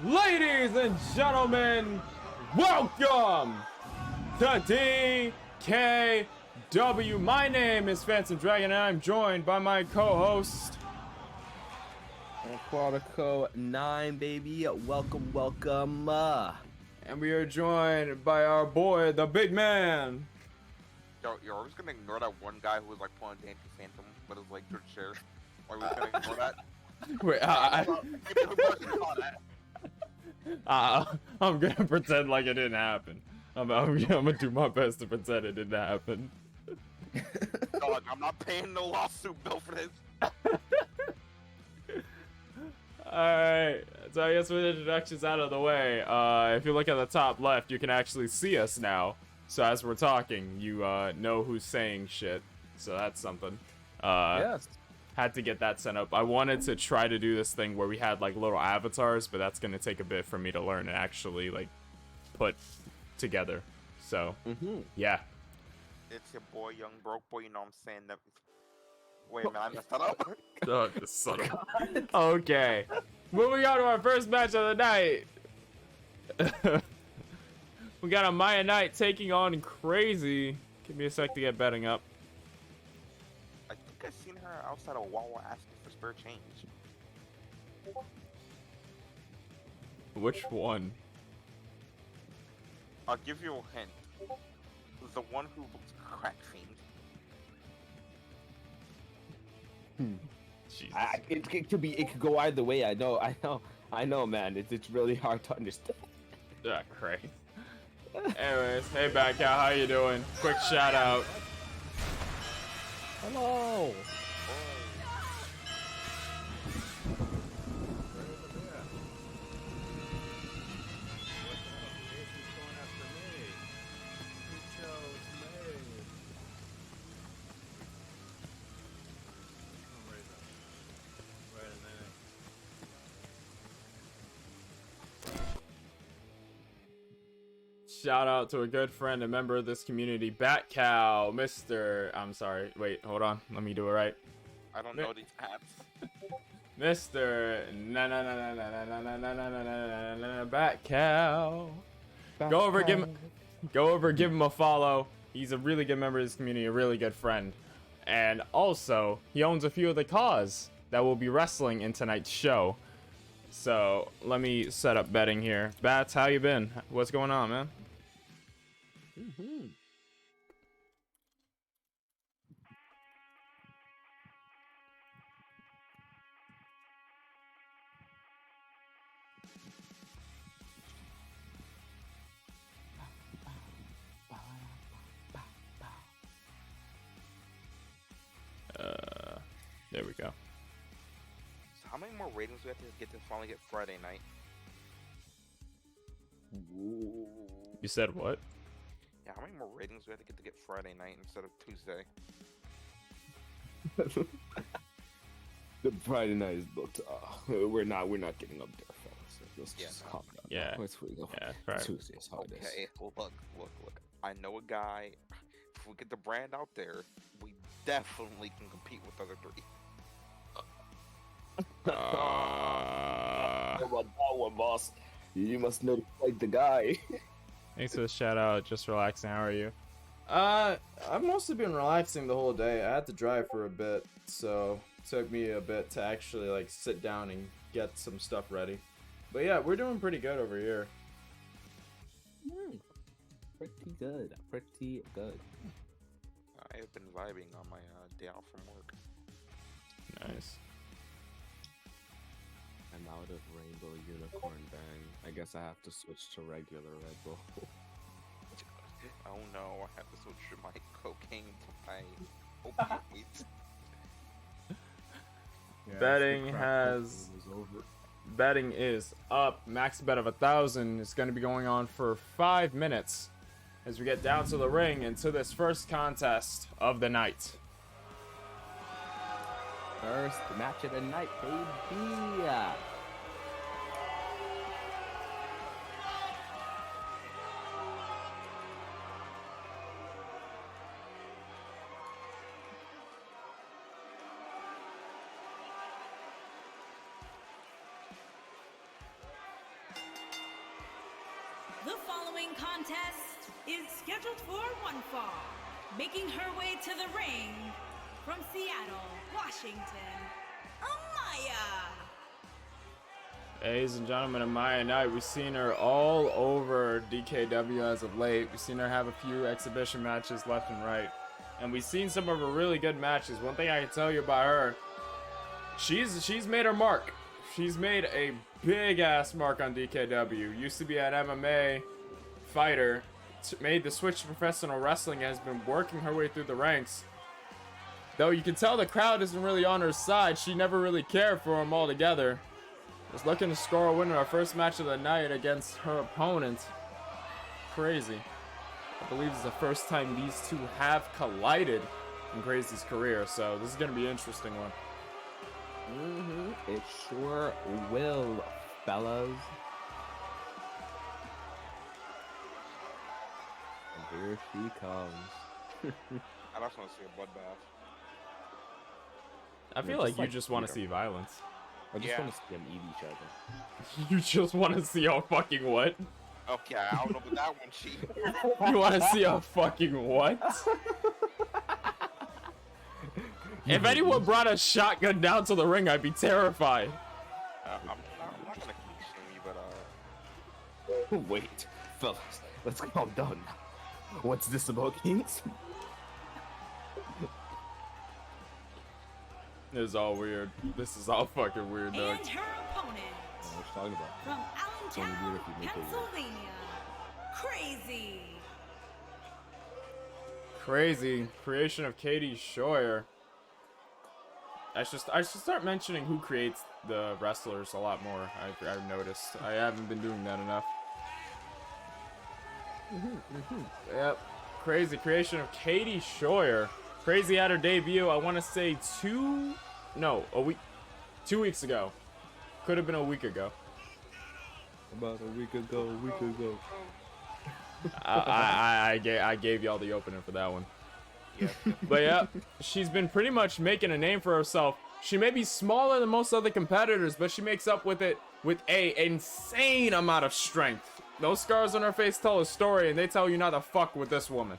Ladies and gentlemen, welcome to DKW. My name is Phantom Dragon, and I'm joined by my co-host Aquatico 9, baby. Welcome. and we are joined by our boy, the big man. Yo, I was gonna ignore that one guy who was like pulling Danny Phantom with his like good chair. Are we gonna ignore that? Wait, I'm gonna pretend like it didn't happen. I'm gonna do my best to pretend it didn't happen. Dog, I'm not paying no lawsuit bill for this. Alright, so I guess with introductions out of the way, if you look at the top left, you can actually see us now. So as we're talking, you know who's saying shit. So that's something. Yes. Had to get that set up. I wanted to try to do this thing where we had like little avatars, but that's gonna take a bit for me to learn and actually like put together. So yeah. It's your boy, young broke boy. You know what I'm saying? That. Wait a minute, I messed that up. Oh, the son of... Okay. Moving on to our first match of the night. We got a Maya Knight taking on Crazy. Give me a sec to get betting up. I think I seen her outside of Wawa asking for spare change. Which one? I'll give you a hint. The one who looks crack fiend. Jesus. It could go either way. I know, man. It's really hard to understand. Ah, Christ. Anyways, hey Batcow, how you doing? Quick shout out. Hello. Shout out to a good friend, a member of this community, Batcow, I'm sorry, wait, hold on, let me do it right. I don't know these apps. Mr. Batcow. Go over, give him a follow. He's a really good member of this community, a really good friend. And also, he owns a few of the CAWS that will be wrestling in tonight's show. So, let me set up betting here. Bats, how you been? What's going on, man? There we go. So how many more ratings do we have to get to finally get Friday night? You said what? Yeah, how many more ratings do we have to get Friday night instead of Tuesday? The Friday night is booked. We're not getting up there, fellas. Let's just calm down. Yeah. Let's go. Yeah, right. Tuesday's how it is. Okay, well, look. I know a guy. If we get the brand out there, we definitely can compete with the other three. How about that one, boss? You must know like the guy. Thanks for the shout out. Just relaxing. How are you? I've mostly been relaxing the whole day. I had to drive for a bit, so it took me a bit to actually like sit down and get some stuff ready. But yeah, we're doing pretty good over here. Pretty good. I have been vibing on my day off from work. Nice. I'm out of Rainbow Unicorn Bang. I guess I have to switch to regular Red Bull. Oh no, I have to switch to my cocaine to my opioids. Betting is up. Max bet of 1,000 is going to be going on for 5 minutes as we get down to the ring and to this first contest of the night. First match of the night, baby. following contest is scheduled for one fall. Making her way to the ring from Seattle, Washington, Amaya. Ladies and gentlemen, Amaya Knight, we've seen her all over DKW as of late. We've seen her have a few exhibition matches left and right. And we've seen some of her really good matches. One thing I can tell you about her, she's made her mark. She's made a big ass mark on DKW. Used to be an MMA fighter, made the switch to professional wrestling, and has been working her way through the ranks. Though you can tell the crowd isn't really on her side, she never really cared for them altogether. Was looking to score a win in our first match of the night against her opponent. Crazy. I believe it's the first time these two have collided in Crazy's career, so this is going to be an interesting one. It sure will, fellas. And here she comes. I just want to see a bloodbath. I feel Yeah, like just you like just want to Peter. see violence. I just Yeah. want to see them eat each other. You just want to see a fucking what? Okay, I don't know about that one, Chief. You want to see a fucking what? If anyone brought a shotgun down to the ring, I'd be terrified. I'm not gonna consume you, but Wait, fellas, let's calm down now. What's this about kings? This is all weird. This is all fucking weird, dog. And her opponent What you talking about? from Only weird Allentown, if you make it weird. Pennsylvania, Crazy. Crazy creation of Katie Scheuer. I should start mentioning who creates the wrestlers a lot more. I've noticed. I haven't been doing that enough. Yep. Crazy creation of Katie Scheuer. Crazy had her debut, I want to say 2 weeks ago. Could have been a week ago. About a week ago. I gave y'all the opener for that one. yeah. But yeah, she's been pretty much making a name for herself. She may be smaller than most other competitors, but she makes up with it with a insane amount of strength. Those scars on her face tell a story, and they tell you not to fuck with this woman.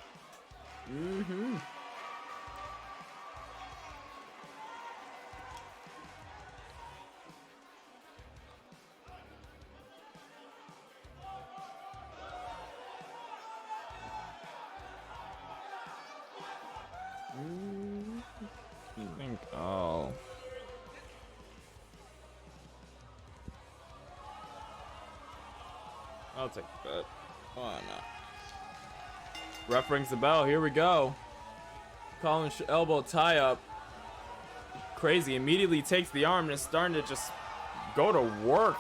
I think I'll take that. Why not? Ref rings the bell. Here we go. Calling elbow tie up. Crazy immediately takes the arm and is starting to just go to work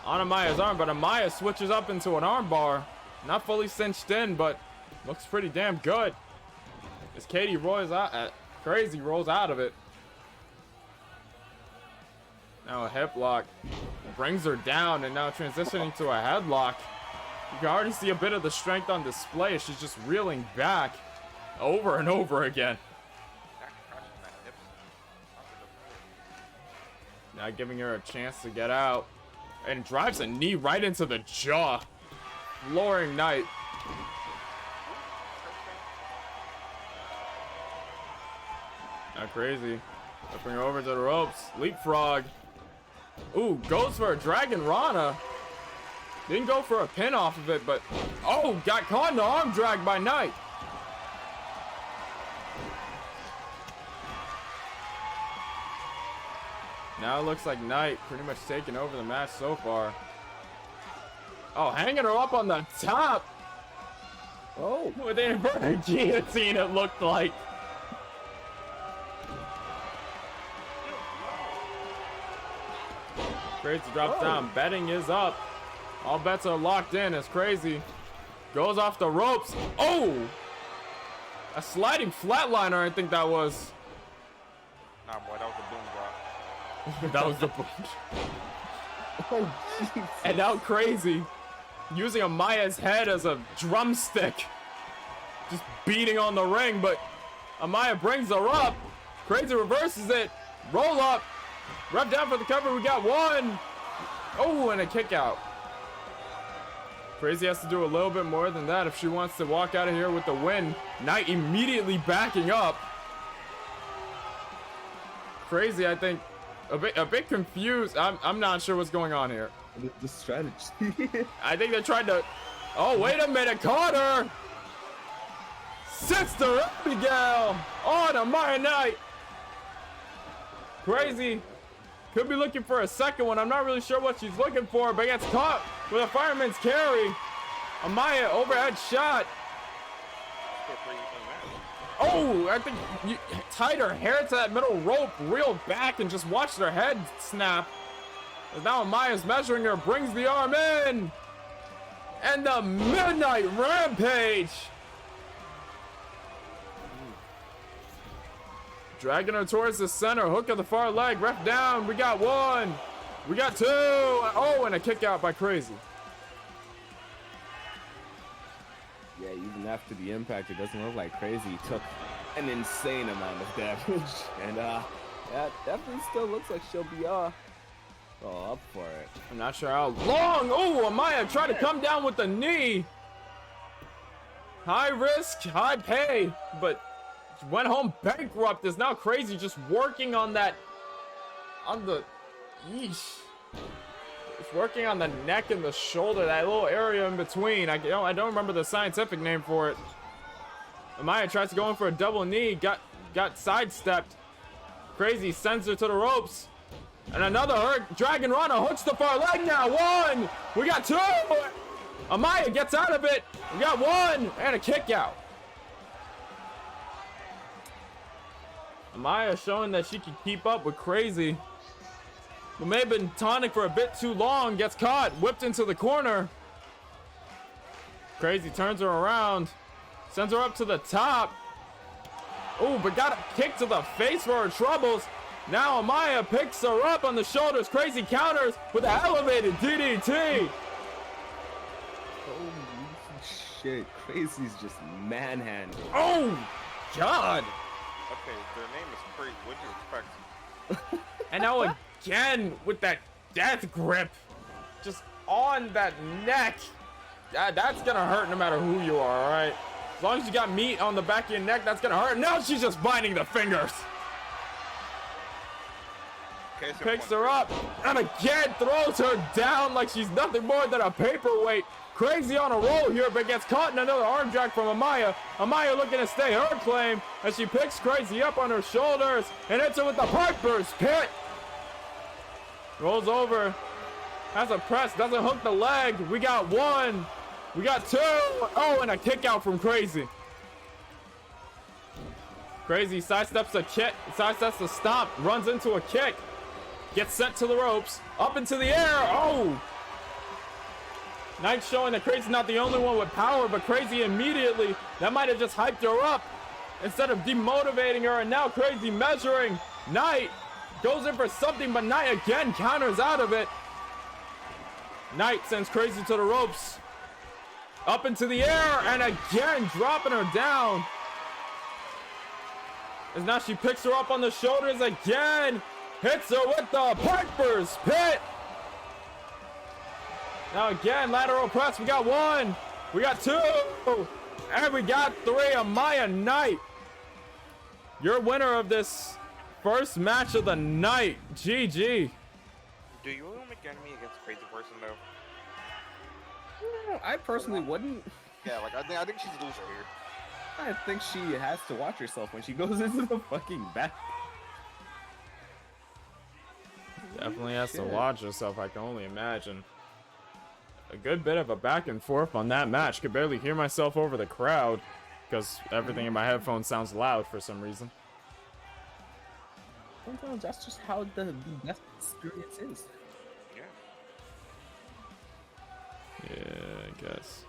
on Amaya's arm, but Amaya switches up into an arm bar. Not fully cinched in, but looks pretty damn good. As Katie rolls out, Crazy rolls out of it. Now a hip lock brings her down, and now transitioning to a headlock. You can already see a bit of the strength on display as she's just reeling back over and over again. Now giving her a chance to get out, and drives a knee right into the jaw. Flooring Knight. Now Crazy. Flipping her over to the ropes. Leapfrog. Ooh, goes for a Dragon Rana. Didn't go for a pin off of it, but... Oh, got caught in the arm drag by Knight. Now it looks like Knight pretty much taking over the match so far. Oh, hanging her up on the top. Oh, With an inverted guillotine, it looked like. Crazy drops down. Betting is up. All bets are locked in. It's Crazy. Goes off the ropes. Oh! A sliding flatliner, I think that was. Nah, boy, that was a boom drop. That was the boom. oh, jeez. And now Crazy using Amaya's head as a drumstick. Just beating on the ring, but Amaya brings her up. Crazy reverses it. Roll up. Rep down for the cover. We got one. Oh, and a kick out. Crazy has to do a little bit more than that if she wants to walk out of here with the win. Knight immediately backing up. Crazy, I think, a bit confused. I'm not sure what's going on here. The strategy. I think they're trying to. Oh, wait a minute, caught her. Sister Abigail on Amaya Knight. Crazy. Could be looking for a second one. I'm not really sure what she's looking for, but gets caught with a fireman's carry. Amaya overhead shot. Oh, I think you tied her hair to that middle rope, reeled back, and just watched her head snap. As now Amaya's measuring her, brings the arm in. And the Midnight Rampage. Dragging her towards the center, hook of the far leg, ref down. We got one. We got two. Oh, and a kick out by Crazy. Yeah, even after the impact, it doesn't look like Crazy took an insane amount of damage. And yeah, definitely still looks like she'll be up for it. I'm not sure how long. Oh, Amaya tried to come down with the knee. High risk, high pay, but went home bankrupt. Is now Crazy just working on that, on the, yeesh. It's working on the neck and the shoulder, that little area in between. I don't remember the scientific name for it. Amaya tries to go in for a double knee, got sidestepped. Crazy sends her to the ropes. And another Dragon Rana hooks the far leg now. One. We got two. Amaya gets out of it. We got one and a kick out. Amaya showing that she can keep up with Crazy. But may have been tonic for a bit too long. Gets caught, whipped into the corner. Crazy turns her around. Sends her up to the top. Oh, but got a kick to the face for her troubles. Now Amaya picks her up on the shoulders. Crazy counters with an elevated DDT. Holy shit, Crazy's just manhandled. Oh, God. Okay, their name is Crazy. What do you expect? And now again with that death grip. Just on that neck. That's gonna hurt no matter who you are, alright? As long as you got meat on the back of your neck, that's gonna hurt. Now she's just biting the fingers. Picks her up and again throws her down like she's nothing more than a paperweight. Crazy on a roll here, but gets caught in another arm drag from Amaya. Amaya looking to stay her claim as she picks Crazy up on her shoulders and hits her with the Piper's Pit. Rolls over, has a press, doesn't hook the leg. We got one, we got two. Oh, and a kick out from Crazy. Crazy sidesteps a kick, sidesteps the stomp, runs into a kick. Gets sent to the ropes, up into the air. Oh! Knight showing that Crazy's not the only one with power, but Crazy immediately, that might have just hyped her up instead of demotivating her. And now Crazy measuring. Knight goes in for something, but Knight again counters out of it. Knight sends Crazy to the ropes, up into the air, and again dropping her down. As now she picks her up on the shoulders again. Hits her with the Piper's Pit. Now again, lateral press. We got one. We got two. And we got three. Amaya Knight, your winner of this first match of the night. GG. Do you really make enemy against a crazy person though? No, I personally wouldn't. Yeah, like I think she's a loser here. I think she has to watch herself when she goes into the fucking back. Definitely has to watch herself, I can only imagine. A good bit of a back and forth on that match. Could barely hear myself over the crowd because everything in my headphones sounds loud for some reason. Sometimes that's just how the best experience is. Yeah. Yeah, I guess.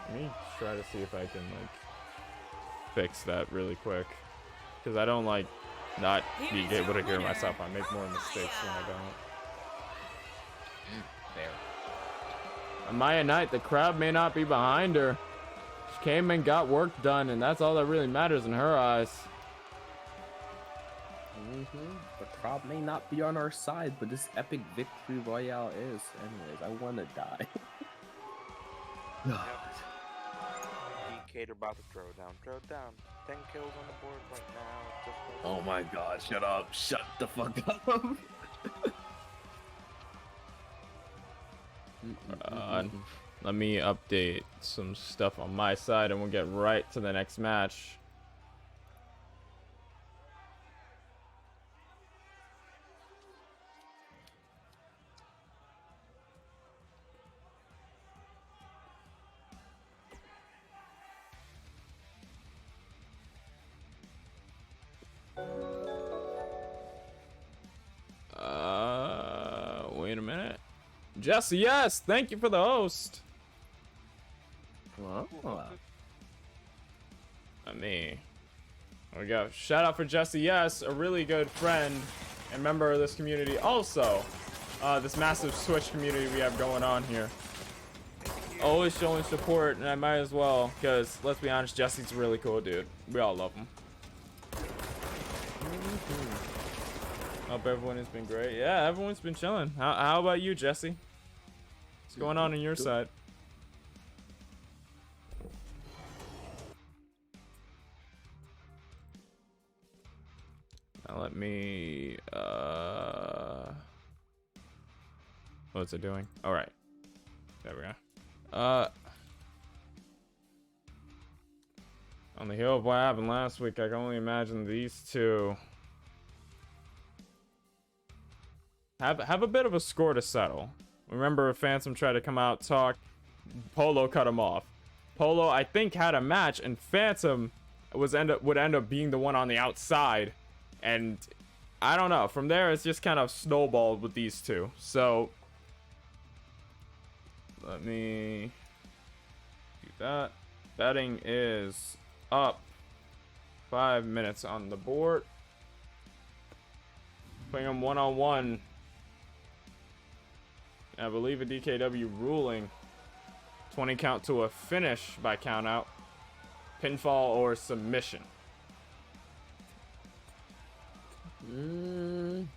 Let me try to see if I can like fix that really quick. Because I don't like not being able to hear myself. I make more mistakes when I don't. There. Amaya Knight, the crowd may not be behind her. She came and got work done, and that's all that really matters in her eyes. The crowd may not be on our side, but this epic victory royale is. Anyways, I want to die. DK about to throw down. 10 kills on the board right now. Just Oh my god, shut up. Shut the fuck up. Let me update some stuff on my side and we'll get right to the next match. Wait a minute. Jesse, yes, thank you for the host. Me. There we go. Shout out for Jesse, yes, a really good friend and member of this community. Also, this massive Switch community we have going on here. Always showing support, and I might as well, because let's be honest, Jesse's a really cool dude. We all love him. Hope everyone has been great. Yeah, everyone's been chilling. How about you, Jesse? What's going on your side? Now let me what's it doing? All right, there we go. On the heel of what happened last week, I can only imagine these two have a bit of a score to settle. Remember, Phantom tried to come out, talk. Polo cut him off. Polo, I think, had a match, and Phantom would end up being the one on the outside. And I don't know. From there, it's just kind of snowballed with these two. So let me do that. Betting is up. 5 minutes on the board. Playing them one-on-one. I believe a DKW ruling. 20 count to a finish by countout. Pinfall or submission. Making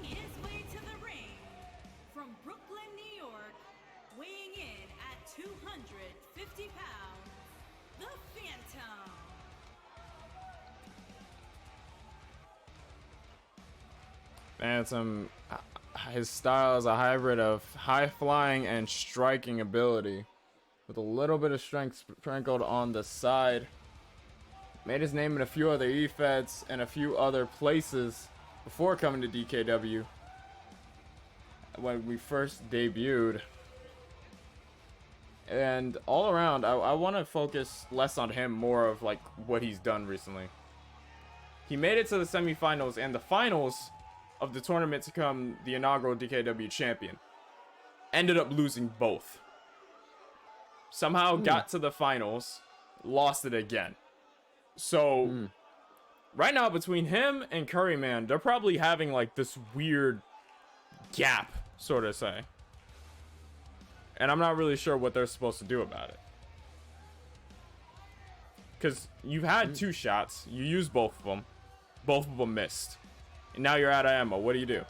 his way to the ring from Brooklyn, New York, weighing in at 250 pounds, the Phantom. Phantom, his style is a hybrid of high flying and striking ability, with a little bit of strength sprinkled on the side. Made his name in a few other E-Feds and a few other places before coming to DKW when we first debuted. And all around, I want to focus less on him, more of like what he's done recently. He made it to the semifinals and the finals of the tournament to become the inaugural DKW champion. Ended up losing both. Somehow got to the finals, lost it again. So right now between him and Curryman, they're probably having like this weird gap, sort of say. And I'm not really sure what they're supposed to do about it. Because you've had two shots, you used both of them missed. And now you're out of ammo. What do you do?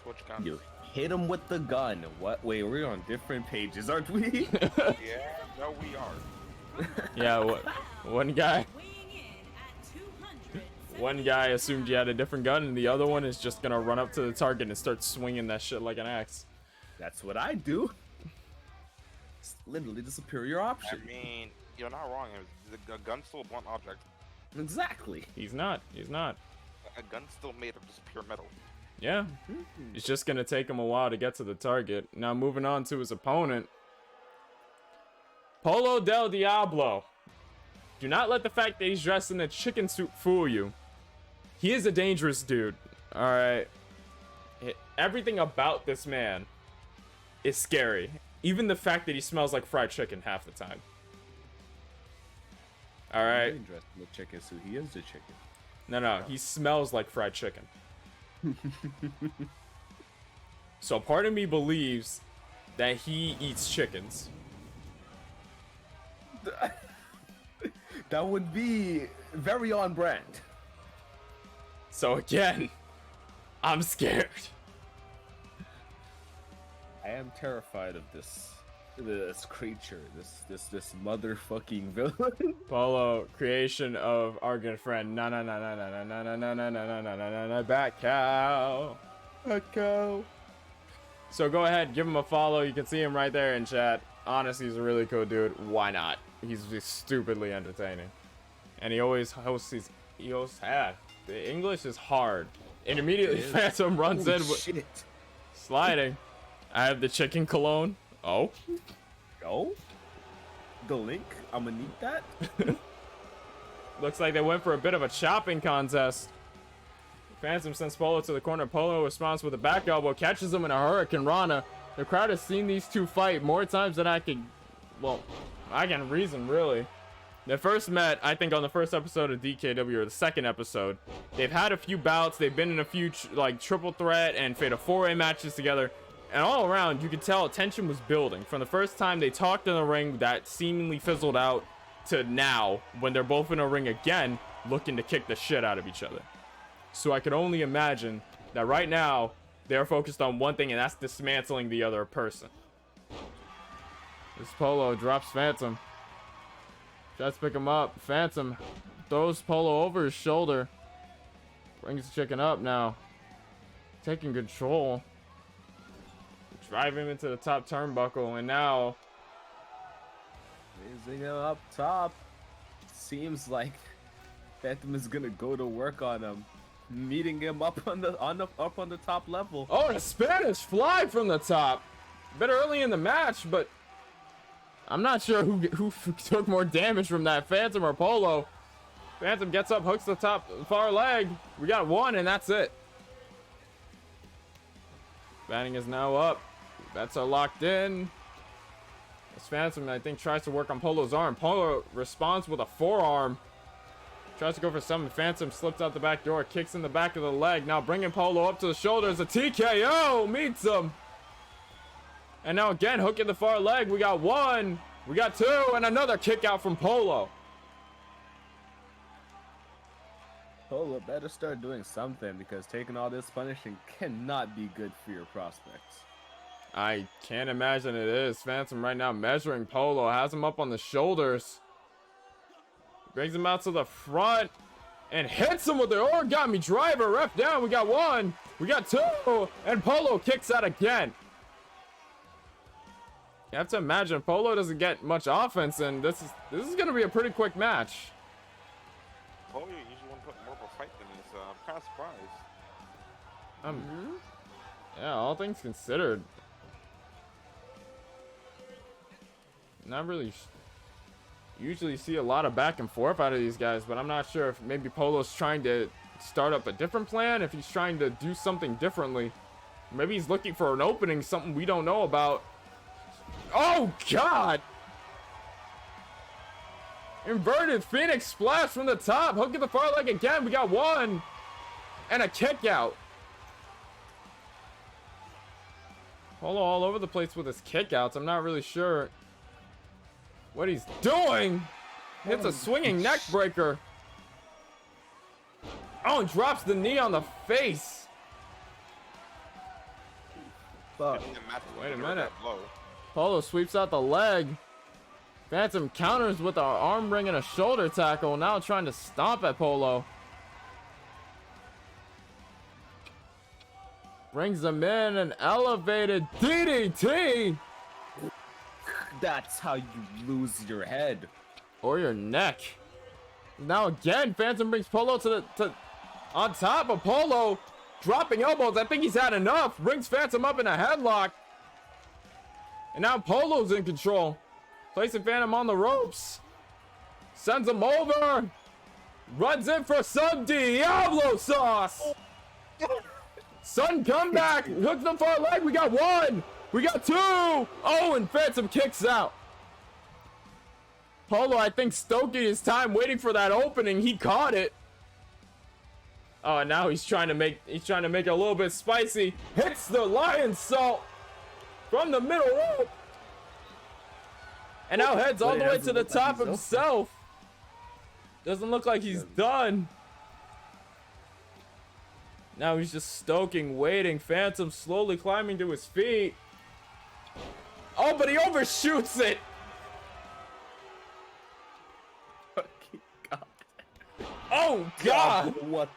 switch guns. You hit him with the gun. What? Wait, we're on different pages, aren't we? Yeah, no, we are. Yeah, one guy Weighing in at One guy assumed you had a different gun, and the other one is just gonna run up to the target and start swinging that shit like an axe. That's what I do. It's literally the superior option. I mean, you're not wrong. A gun's still a blunt object. Exactly. He's not. A gun's still made of just pure metal. Yeah. It's just gonna take him a while to get to the target. Now moving on to his opponent. Polo del Diablo. Do not let the fact that he's dressed in a chicken suit fool you. He is a dangerous dude. Alright. Everything about this man is scary. Even the fact that he smells like fried chicken half the time. Alright. He ain't dressed in a chicken suit. He is the chicken. No, he smells like fried chicken. So part of me believes that he eats chickens. That would be very on brand. So again, I'm scared. I am terrified of this creature, this motherfucking villain. Polo, creation of our good friend. Na na na na na na na na na na na na na na na Bat Cow. Bat Cow. So go ahead, give him a follow. You can see him right there in chat. Honestly, he's a really cool dude. Why not? He's just stupidly entertaining. And he always hosts these. The English is hard. And immediately Phantom runs in with Shit. sliding. I have the chicken cologne. Oh. Go. The link. I'm gonna need that. Looks like they went for a bit of a chopping contest. Phantom sends Polo to the corner. Polo responds with a back elbow, catches him in a Hurricane Rana. The crowd has seen these two fight more times than I can reason, really. They first met, I think, on the first episode of DKW, or the second episode. They've had a few bouts. They've been in a few triple threat and fatal four-way matches together. And all around, you could tell tension was building. From the first time they talked in the ring that seemingly fizzled out to now, when they're both in a ring again, looking to kick the shit out of each other. So I could only imagine that right now, they're focused on one thing, and that's dismantling the other person. This Polo drops Phantom. Tries to pick him up. Phantom throws Polo over his shoulder. Brings the chicken up now. Taking control. Drive him into the top turnbuckle, and now Raising him up top. Seems like Phantom is gonna go to work on him, meeting him up on the top level. oh, and a Spanish fly from the top. A bit early in the match, but I'm not sure who took more damage from that, Phantom or Polo. Phantom gets up, hooks the top far leg. We got one, and that's it. Batting is now up. Bets are locked in. As Phantom, I think, tries to work on Polo's arm. Polo responds with a forearm. Tries to go for something. Phantom slips out the back door, kicks in the back of the leg. Now bringing Polo up to the shoulders. A TKO meets him. And now again, hooking the far leg. We got one. We got two. And another kick out from Polo. Polo better start doing something, because taking all this punishing cannot be good for your prospects. I can't imagine it is. Phantom right now measuring Polo. Has him up on the shoulders. Brings him out to the front. And hits him with the origami driver. Ref down. We got one. We got two. And Polo kicks out again. You have to imagine Polo doesn't get much offense, and this is going to be a pretty quick match. Polo usually want to put more of a fight than this. I'm kind of surprised. Yeah, all things considered, not really. Usually see a lot of back and forth out of these guys, but I'm not sure if maybe Polo's trying to start up a different plan, if he's trying to do something differently. Maybe he's looking for an opening, something we don't know about. Oh, God! Inverted Phoenix Splash from the top. Hooking the far leg again. We got one. And a kick out. Polo all over the place with his kickouts. I'm not really sure what he's doing. Hits a swinging neck breaker. Oh, and drops the knee on the face. Fuck. Wait a minute. Polo sweeps out the leg. Phantom counters with an arm ring and a shoulder tackle. Now trying to stomp at Polo. Brings him in an elevated DDT. That's how you lose your head. Or your neck. Now again, Phantom brings Polo to on top of Polo. Dropping elbows. I think he's had enough. Brings Phantom up in a headlock. And now Polo's in control. Placing Phantom on the ropes. Sends him over. Runs in for some Diablo sauce. Sun comeback. Hooks the far leg. We got one. We got two. Oh, and Phantom kicks out. Polo, I think, stoking his time waiting for that opening. He caught it. Oh, and now he's trying to make it a little bit spicy. Hits the lion salt from the middle rope. And now heads all But the it way doesn't to the look like top he's over. himself. Doesn't look like he's done. Now he's just stoking, waiting. Phantom slowly climbing to his feet. Oh, but he overshoots it. Fucking God. Oh, God. What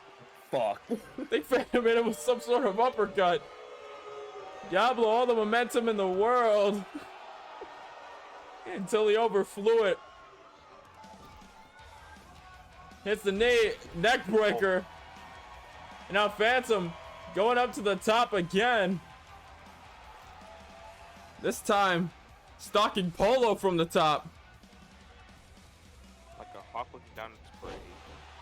the fuck? I think Phantom hit him with some sort of uppercut. Diablo, all the momentum in the world. Until he overflew it. Hits the knee, neck breaker. And now Phantom going up to the top again. This time, stalking Polo from the top. Like a hawk looking down its prey.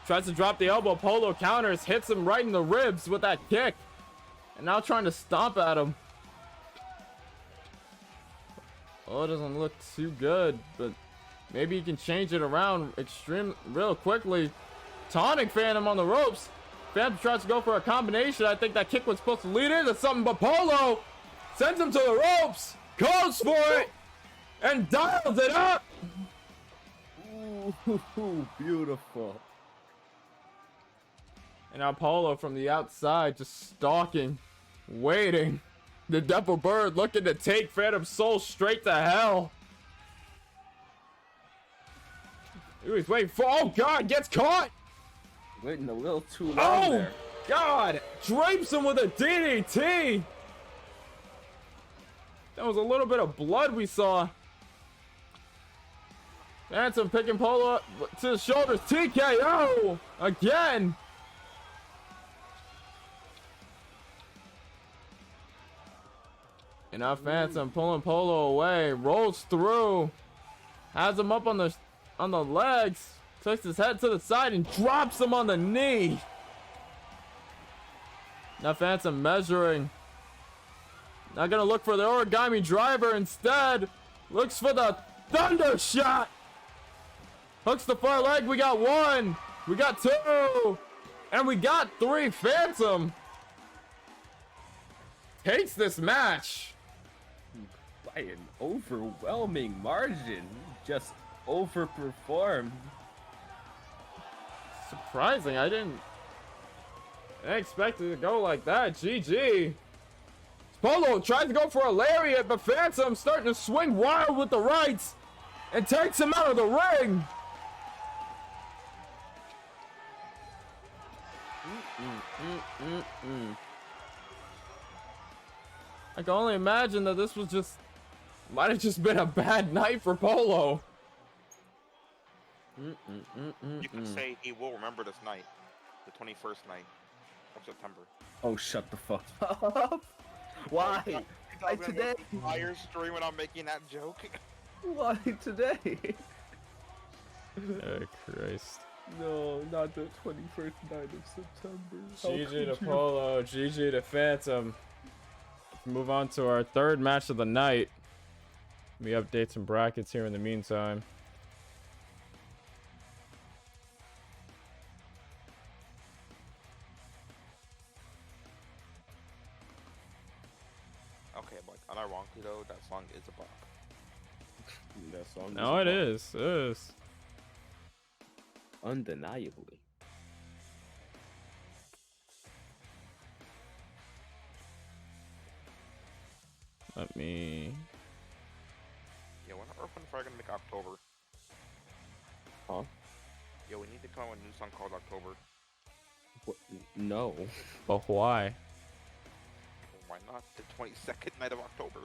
Tries to drop the elbow. Polo counters, hits him right in the ribs with that kick. And now trying to stomp at him. Oh, it doesn't look too good, but maybe he can change it around real quickly. Taunting Phantom on the ropes. Phantom tries to go for a combination. I think that kick was supposed to lead into something, but Polo sends him to the ropes, goes for it, and dials it up. Ooh, beautiful. And now Polo from the outside just stalking, waiting. The Devil Bird looking to take Phantom's soul straight to hell. Ooh, he's waiting for. Oh, God, gets caught. Waiting a little too long Oh, there. God. Drapes him with a DDT. That was a little bit of blood we saw. Phantom picking Polo up to the shoulders. TKO again. And now Phantom pulling Polo away, rolls through, has him up on the legs, takes his head to the side and drops him on the knee. Now Phantom measuring. Not gonna look for the origami driver, instead looks for the thunder shot. Hooks the far leg. We got one, we got two, and we got three. Phantom takes this match By an overwhelming margin. Just overperformed. surprising. I didn't expect it to go like that. GG. Polo tries to go for a lariat, but Phantom starting to swing wild with the rights and takes him out of the ring. I can only imagine that this was might have just been a bad night for Polo. You can say he will remember this night, the 21st night of September. Oh, shut the fuck up. Why? Why today? Entire stream when I'm making that joke. Why today? Oh, Christ. No, not the 21st night of September. How GG to could you? Polo, GG to Phantom. Move on to our third match of the night. Let me update some brackets here in the meantime. Okay, but unironically though, that song is a bop. That song No, it is. It is. Undeniably. Let me. Yeah, when Earth and Fire gonna make October? Huh? Yeah, we need to come up with a new song called October. What? No. But why? Why not the 22nd night of October?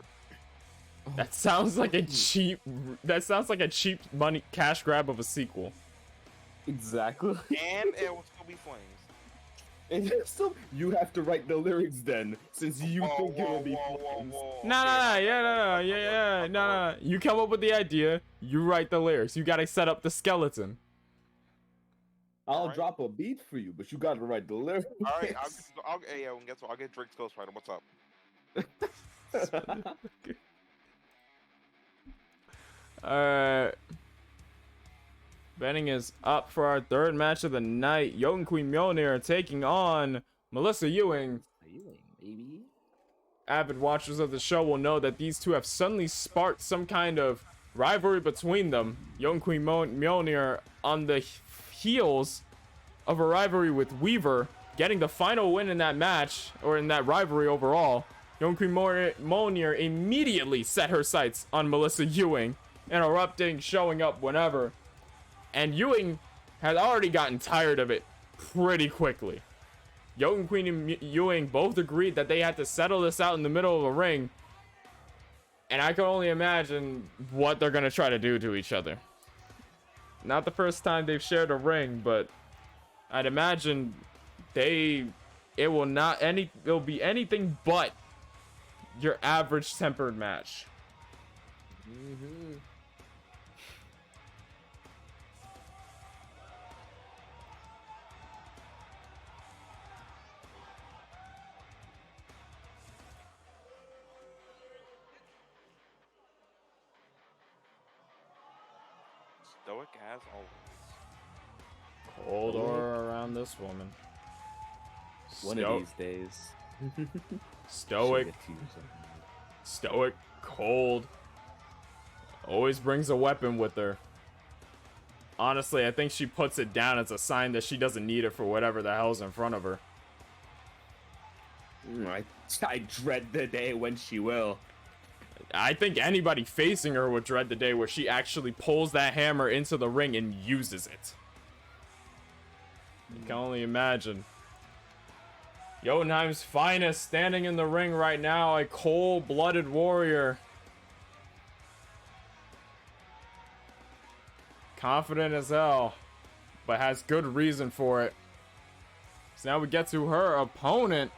That sounds like a cheap. That sounds like a cheap money cash grab of a sequel. Exactly. And it will still be Flames. And still, you have to write the lyrics then, since you Whoa, think it'll be whoa, whoa, flames. whoa. No, Okay, no. You come up with the idea. You write the lyrics. You gotta set up the skeleton. I'll Alright. drop a beat for you, but you gotta write the lyrics. All right, hey, yo, and guess what? I'll get Drake's Ghostwriter. What's up? Alright. Betting is up for our third match of the night. Jotun Queen Mjolnir taking on Melissa Ewing. Baby. Avid watchers of the show will know that these two have suddenly sparked some kind of rivalry between them. Young Queen Mjolnir on the heels of a rivalry with Weaver, getting the final win in that match, or in that rivalry overall. Young Queen Mjolnir immediately set her sights on Melissa Ewing, interrupting, showing up whenever. And Ewing had already gotten tired of it pretty quickly. Young Queen and Ewing both agreed that they had to settle this out in the middle of a ring. And I can only imagine what they're going to try to do to each other. Not the first time they've shared a ring, but I'd imagine it'll be anything but your average tempered match. Mm-hmm. Stoic as always. Cold aura around this woman. One of these days. Stoic. She'll get to you sometime. Stoic, cold. Always brings a weapon with her. Honestly, I think she puts it down as a sign that she doesn't need it for whatever the hell's in front of her. I dread the day when she will. I think anybody facing her would dread the day where she actually pulls that hammer into the ring and uses it. You can only imagine. Jotunheim's finest standing in the ring right now, a cold-blooded warrior. Confident as hell, but has good reason for it. So now we get to her opponent.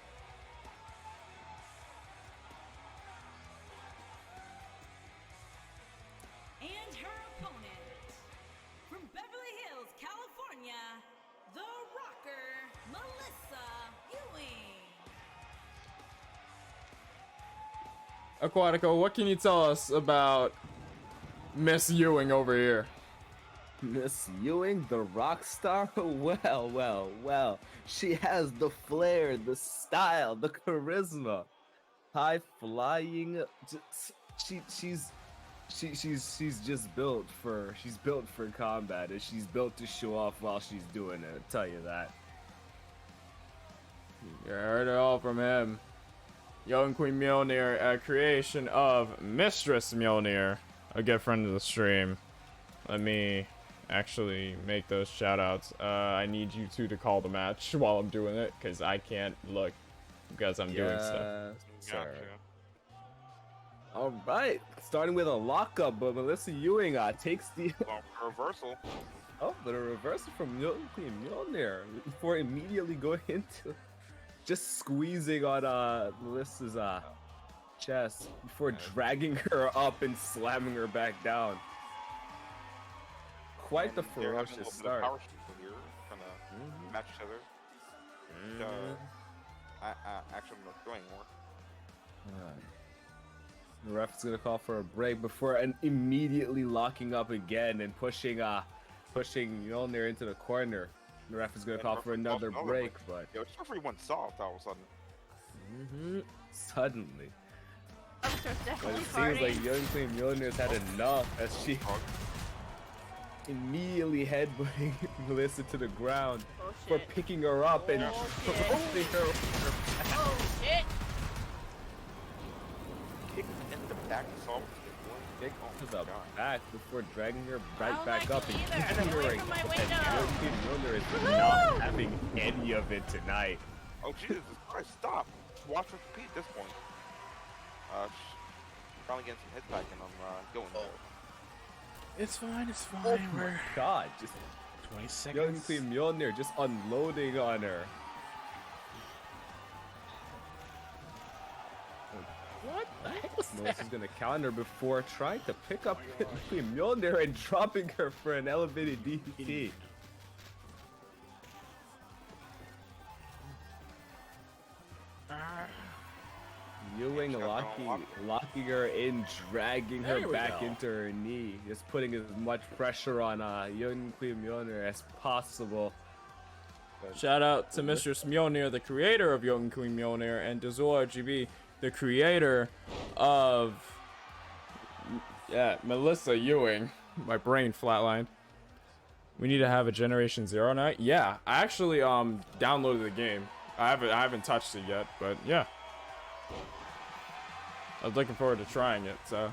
And her opponent, from Beverly Hills, California, the rocker, Melissa Ewing. Aquatico, what can you tell us about Miss Ewing over here? Miss Ewing, the rock star? Well. She has the flair, the style, the charisma. High flying. She's just built for combat, and she's built to show off while she's doing it. I'll tell you that. You heard it all from him. Young Queen Mjolnir, a creation of Mistress Mjolnir, a good friend of the stream. Let me actually make those shoutouts. I need you two to call the match while I'm doing it, because I can't look because I'm doing stuff. Sir. All right, starting with a lockup, but Melissa Ewing takes the Reversal. but a reversal from Queen Mjolnir before immediately going into just squeezing on Melissa's chest before dragging her up and slamming her back down. Quite the They're having a ferocious little bit of start. power struggle here, trying to match each other. Actually, I'm not doing more. The ref is gonna call for a break before immediately locking up again and pushing Mjolnir into the corner. The ref is gonna call for another break, but Yo, this referee went soft all of a sudden. suddenly. Officer's But definitely it seems like farting. Young Queen Mjolnir's had enough as she immediately headbutting Melissa to the ground Oh, for shit. picking her up and Oh, shit. thrusting her over her back. Oh shit! Kick in the back, so Kick to the God. back before dragging her right I don't back like up it and either. kicking her. Away from my And window. Young Queen Mjolnir is Woohoo! not having any of it tonight. Oh Jesus Christ! Stop! Watch her compete at this point. Finally getting some hits back, and I'm going there. It's fine, it's fine. Oh my We're god, just 20 Young seconds. Queen Mjolnir just unloading on her. What the heck was that? Melissa's gonna counter before trying to pick up Queen Mjolnir and dropping her for an elevated DDT. Ewing locking her in, dragging her There we back go. into her knee, just putting as much pressure on Young Queen Mjolnir as possible. Shout out to Mistress Mjolnir, the creator of Young Queen Mjolnir, and Dazul RGB, the creator of Yeah, Melissa Ewing. My brain flatlined. We need to have a Generation Zero night. Yeah, I actually downloaded the game. I haven't touched it yet, but yeah. I was looking forward to trying it, so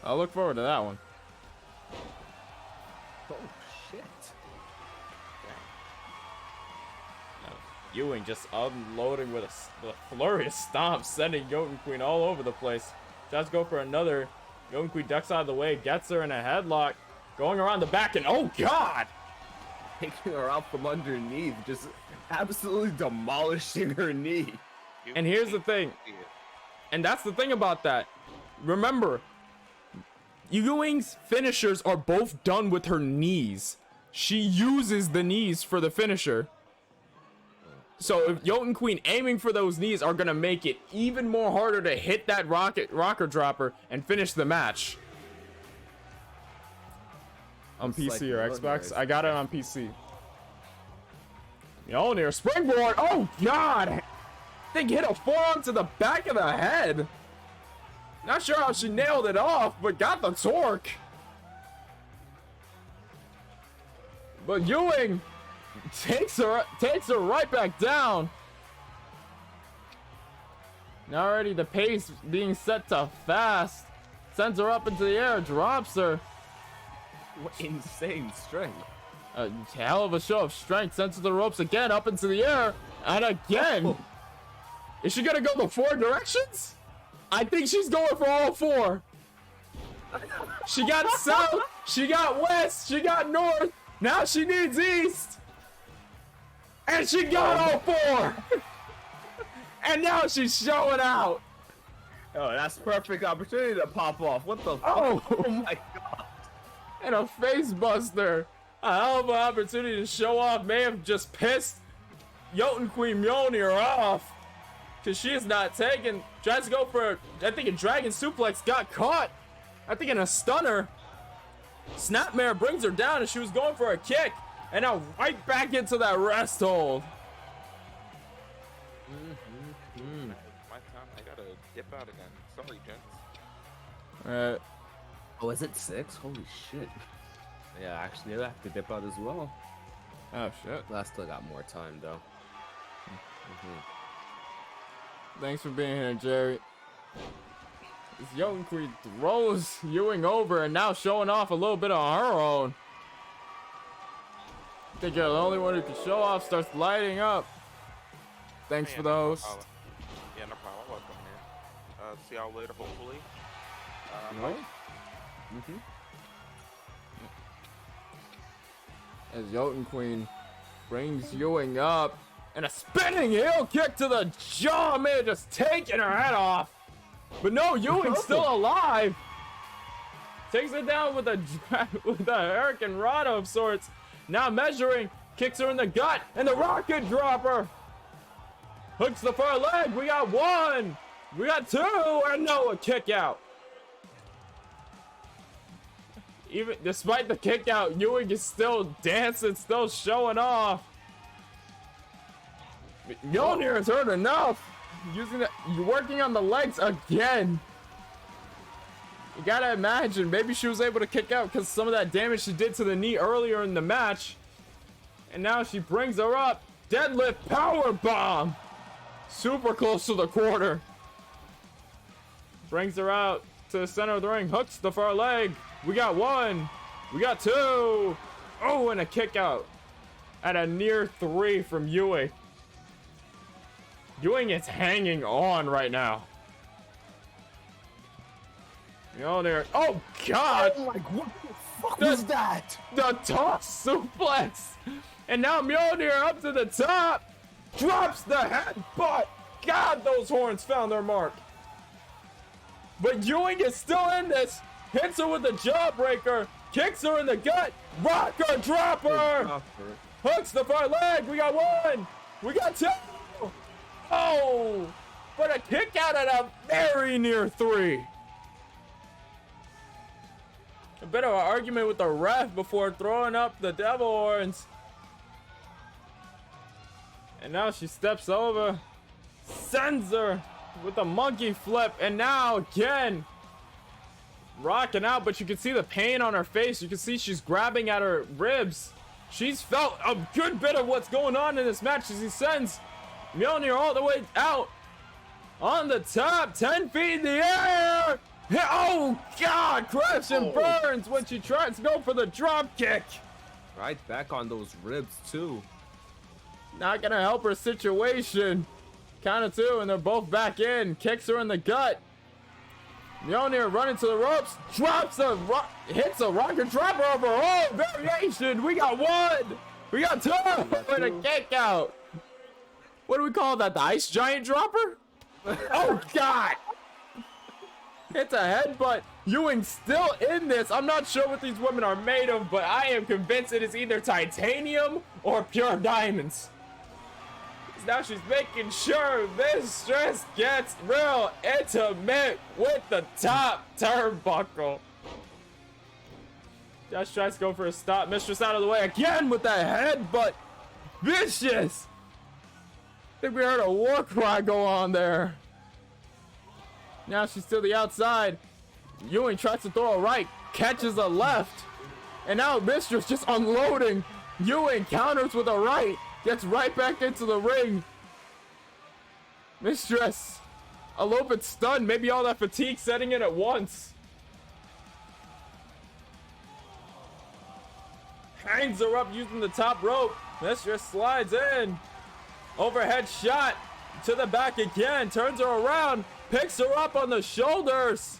I'll look forward to that one. Oh shit. Ewing just unloading with a flurry of stomps, sending Jotun Queen all over the place. Tries to go for another. Jotun Queen ducks out of the way, gets her in a headlock, going around the back, and oh god! Taking her out from underneath, just absolutely demolishing her knee. And here's the thing, and that's the thing about that. Remember, Ewing's finishers are both done with her knees. She uses the knees for the finisher. So if Jotun Queen aiming for those knees are gonna make it even more harder to hit that rocker dropper and finish the match. On It's PC like or Xbox? nice. I got it on PC. Mjolnir springboard! Oh god! I think hit a forearm to the back of the head. Not sure how she nailed it off, but got the torque. But Ewing takes her right back down. Now already the pace being set to fast. Sends her up into the air, drops her. What insane strength. A hell of a show of strength. Sends to the ropes again, up into the air, and again. Is she gonna go the 4 directions? I think she's going for all 4. She got south, she got west, she got north. Now she needs east. And she got all 4. And now she's showing out. Oh, that's perfect opportunity to pop off. What the Oh. fuck? Oh my god. And a face buster. A hell of an opportunity to show off. May have just pissed Jotun Queen Mjolnir off. Because she is not taking. Tries to go for, I think, a dragon suplex. Got caught. I think in a stunner. Snapmare brings her down and she was going for a kick. And now right back into that rest hold. My time. I gotta dip out again. Sorry, gents. Alright. Oh, is it 6? Holy shit. Yeah, actually, I have to dip out as well. Oh shit. I still got more time, though. Thanks for being here, Jerry. This Jotun Queen throws Ewing over and now showing off a little bit on her own. I think you're the only one who can show off. Starts lighting up. Thanks Yeah, for the no host. problem. Yeah, no problem. Welcome here. See y'all later, hopefully. No? As Jotun Queen brings Ewing up. And a spinning heel kick to the jaw. May have just taken her head off. But no, Ewing's still alive. Takes it down with a hurricane rod of sorts. Now measuring, kicks her in the gut, and the rocket dropper. Hooks the far leg. We got 1. We got 2, and no, a kick out. Even despite the kick out, Ewing is still dancing, still showing off. Mjolnir has hurt enough. You're working on the legs again. You gotta imagine, maybe she was able to kick out because some of that damage she did to the knee earlier in the match. And now she brings her up. Deadlift power bomb. Super close to the quarter. Brings her out to the center of the ring. Hooks the far leg. We got 1. We got 2. Oh, and a kick out. At a near 3 from Ewing. Ewing is hanging on right now. Mjolnir. Oh god! Like, what the fuck The- was that? The toss suplex! And now Mjolnir up to the top! Drops the headbutt! God, those horns found their mark. But Ewing is still in this. Hits her with a jawbreaker. Kicks her in the gut. Rocker dropper! Hooks the far leg. We got 1. We got 2. Oh! But a kick out at a very near 3. A bit of an argument with the ref before throwing up the devil horns. And now she steps over, sends her with a monkey flip, and now again, rocking out, but you can see the pain on her face. You can see she's grabbing at her ribs. She's felt a good bit of what's going on in this match as he sends Mjolnir all the way out on the top, 10 feet in the air. Oh God, crash and burns when she tries to go for the drop kick. Right back on those ribs too. Not gonna help her situation. Count of 2, and they're both back in. Kicks her in the gut. Mjolnir running to the ropes, hits a rocket dropper over. Oh, variation. We got 1. We got 2. And a kick out. What do we call that? The ice giant dropper? Oh God. Hits a headbutt. Ewing's still in this. I'm not sure what these women are made of, but I am convinced it is either titanium or pure diamonds. Now she's making sure Mistress gets real intimate with the top turnbuckle. Josh tries to go for a stop. Mistress out of the way again with that headbutt. Vicious. I think we heard a war cry go on there. Now she's to the outside. Ewing tries to throw a right, catches a left. And now Mistress just unloading. Ewing counters with a right. Gets right back into the ring. Mistress, a little bit stunned. Maybe all that fatigue setting in at once. Hangs her up using the top rope. Mistress slides in. Overhead shot to the back again. Turns her around. Picks her up on the shoulders.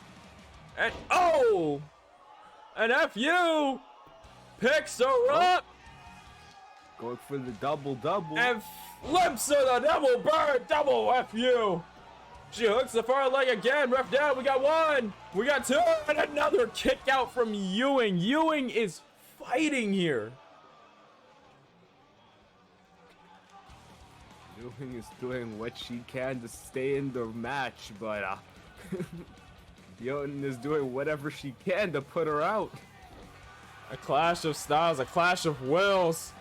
And oh! An FU. Picks her up. Going for the double. And flips her the double bird, double FU. She hooks the far leg again. Ref down. We got 1. We got 2. And another kick out from Ewing. Ewing is fighting here. Ewing is doing what she can to stay in the match, but Ewing is doing whatever she can to put her out. A clash of styles, a clash of wills.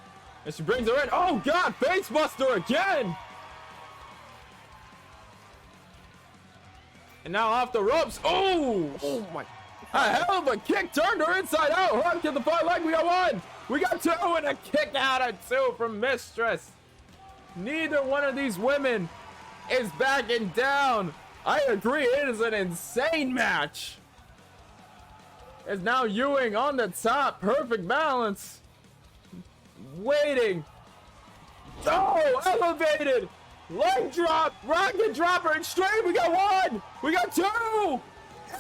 And she brings her in. Oh God, face buster again. And now off the ropes. Oh my. A hell of a kick, turned her inside out. Hook to the far leg. We got 1. We got 2, and a kick out of 2 from Mistress. Neither one of these women is backing down. I agree, it is an insane match. As now Ewing on the top, perfect balance. Waiting. Oh, elevated. Leg drop, rocket dropper, extreme. We got 1. We got 2.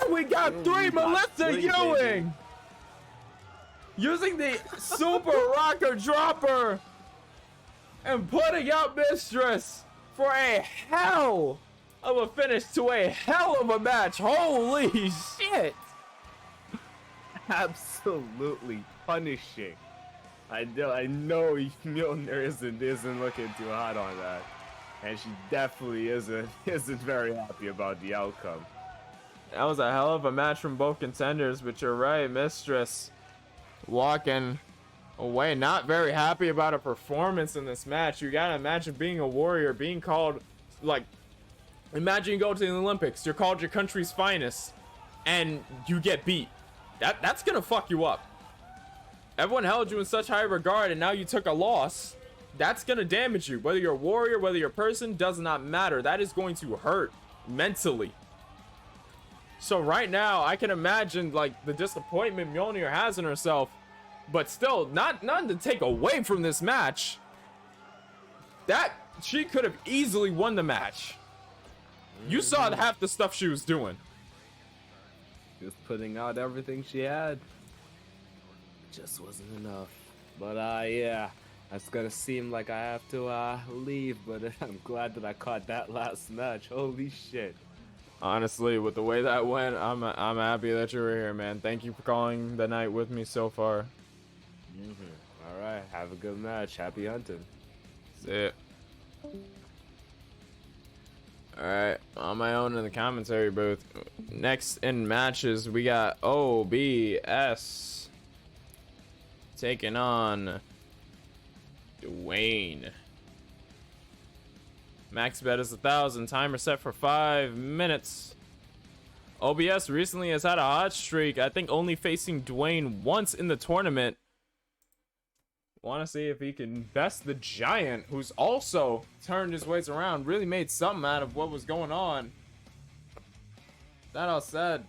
And we got 3. Melissa Ewing. Using the super rocker dropper. And putting out Mistress for a hell of a finish to a hell of a match. Holy shit. Absolutely punishing. I know Mjolnir isn't looking too hot on that, and she definitely isn't very happy about the outcome. That was a hell of a match from both contenders, but you're right, Mistress walking away not very happy about her performance in this match. You gotta imagine being a warrior, being called, like, imagine you go to the Olympics, you're called your country's finest, and you get beat. That's gonna fuck you up. Everyone held you in such high regard, and now you took a loss. That's gonna damage you. Whether you're a warrior, whether you're a person, does not matter. That is going to hurt mentally. So right now, I can imagine like the disappointment Mjolnir has in herself, but still, nothing to take away from this match. That she could have easily won the match. You saw half the stuff she was doing. She was putting out everything she had. Just wasn't enough. But yeah, that's gonna seem like I have to leave, but I'm glad that I caught that last match. Holy shit. Honestly, with the way that went, I'm happy that you were here, man. Thank you for calling the night with me so far. All right, have a good match. Happy hunting. That's it. Alright, on my own in the commentary booth. Next in matches, we got OBS taking on Dwayne. Max bet is 1,000. Timer set for 5 minutes. OBS recently has had a hot streak, I think only facing Dwayne once in the tournament. Want to see if he can best the Giant, who's also turned his ways around, really made something out of what was going on. That all said,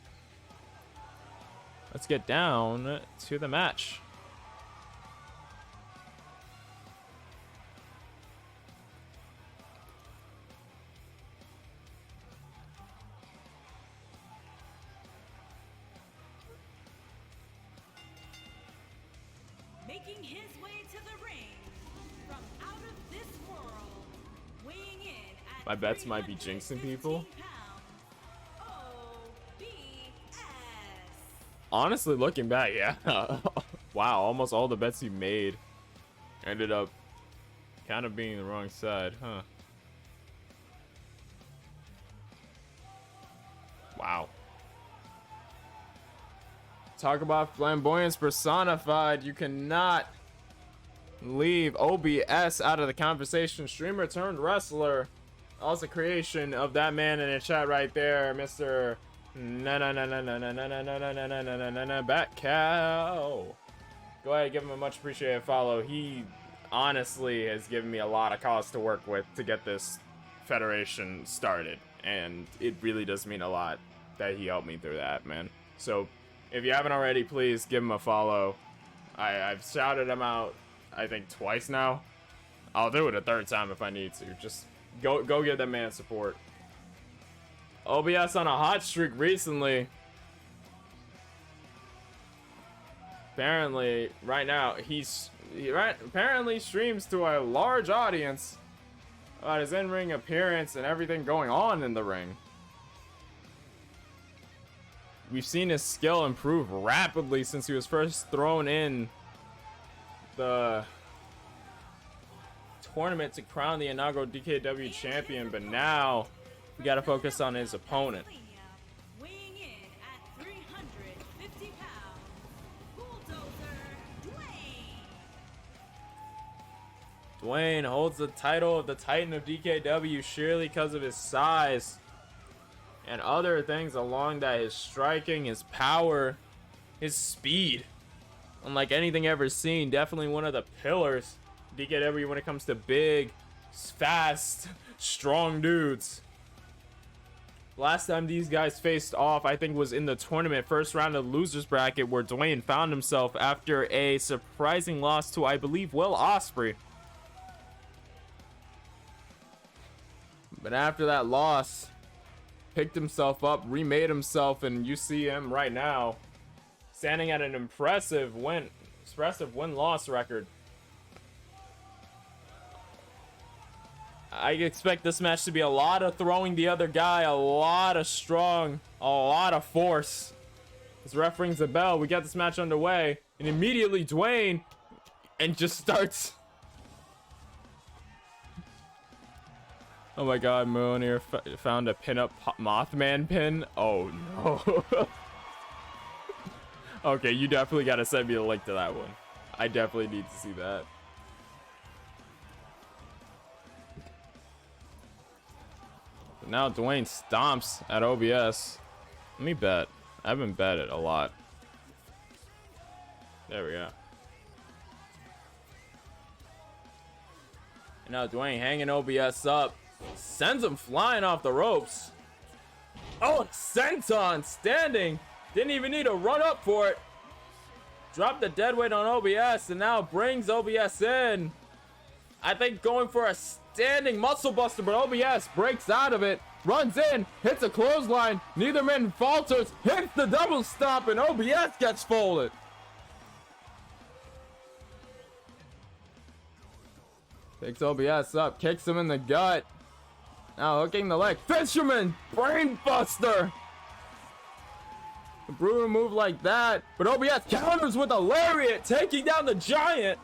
let's get down to the match. Making his way to the ring from out of this world, weighing in at My bets might be jinxing people. 315 pounds, OBS. Honestly, looking back, yeah. Wow, almost all the bets he made ended up kind of being the wrong side, huh? Wow. Talk about flamboyance personified. You cannot leave OBS out of the conversation. Streamer turned wrestler. Also creation of that man in the chat right there, Mr. Bat Cow. Go ahead, give him a much appreciated follow. He honestly has given me a lot of cause to work with to get this federation started, and it really does mean a lot that he helped me through that, man. So if you haven't already, please give him a follow. I've shouted him out, I think, twice now. I'll do it a third time if I need to. Just go give that man support. OBS on a hot streak recently. Apparently, right now, he apparently streams to a large audience about his in-ring appearance and everything going on in the ring. We've seen his skill improve rapidly since he was first thrown in the tournament to crown the inaugural DKW champion, but now we gotta focus on his opponent. Weighing in at 350 pounds, Bulldozer Dwayne. Dwayne holds the title of the Titan of DKW surely because of his size and other things along that, his striking, his power, his speed. Unlike anything ever seen, definitely one of the pillars DKW when it comes to big, fast, strong dudes. Last time these guys faced off, I think, was in the tournament first round of losers bracket, where Dwayne found himself after a surprising loss to, I believe, Will Ospreay. But after that loss, picked himself up, remade himself, and you see him right now standing at an impressive win-loss record. I expect this match to be a lot of throwing the other guy, a lot of strong, a lot of force. This ref rings the bell. We got this match underway, and immediately Dwayne and just starts. Oh my God, Moonir found a pin-up Mothman pin. Oh no. Okay, you definitely gotta send me a link to that one. I definitely need to see that. But now Dwayne stomps at OBS. Let me bet. I haven't bet it a lot. There we go. And now Dwayne hanging OBS up. Sends him flying off the ropes. Oh, senton standing. Didn't even need to run up for it. Dropped the dead weight on OBS and now brings OBS in. I think going for a standing muscle buster, but OBS breaks out of it. Runs in, hits a clothesline. Neither man falters. Hits the double stomp and OBS gets folded. Picks OBS up, kicks him in the gut. Now hooking the leg. Fisherman! Brain buster! A brutal move like that. But OBS counters with a lariat, taking down the Giant.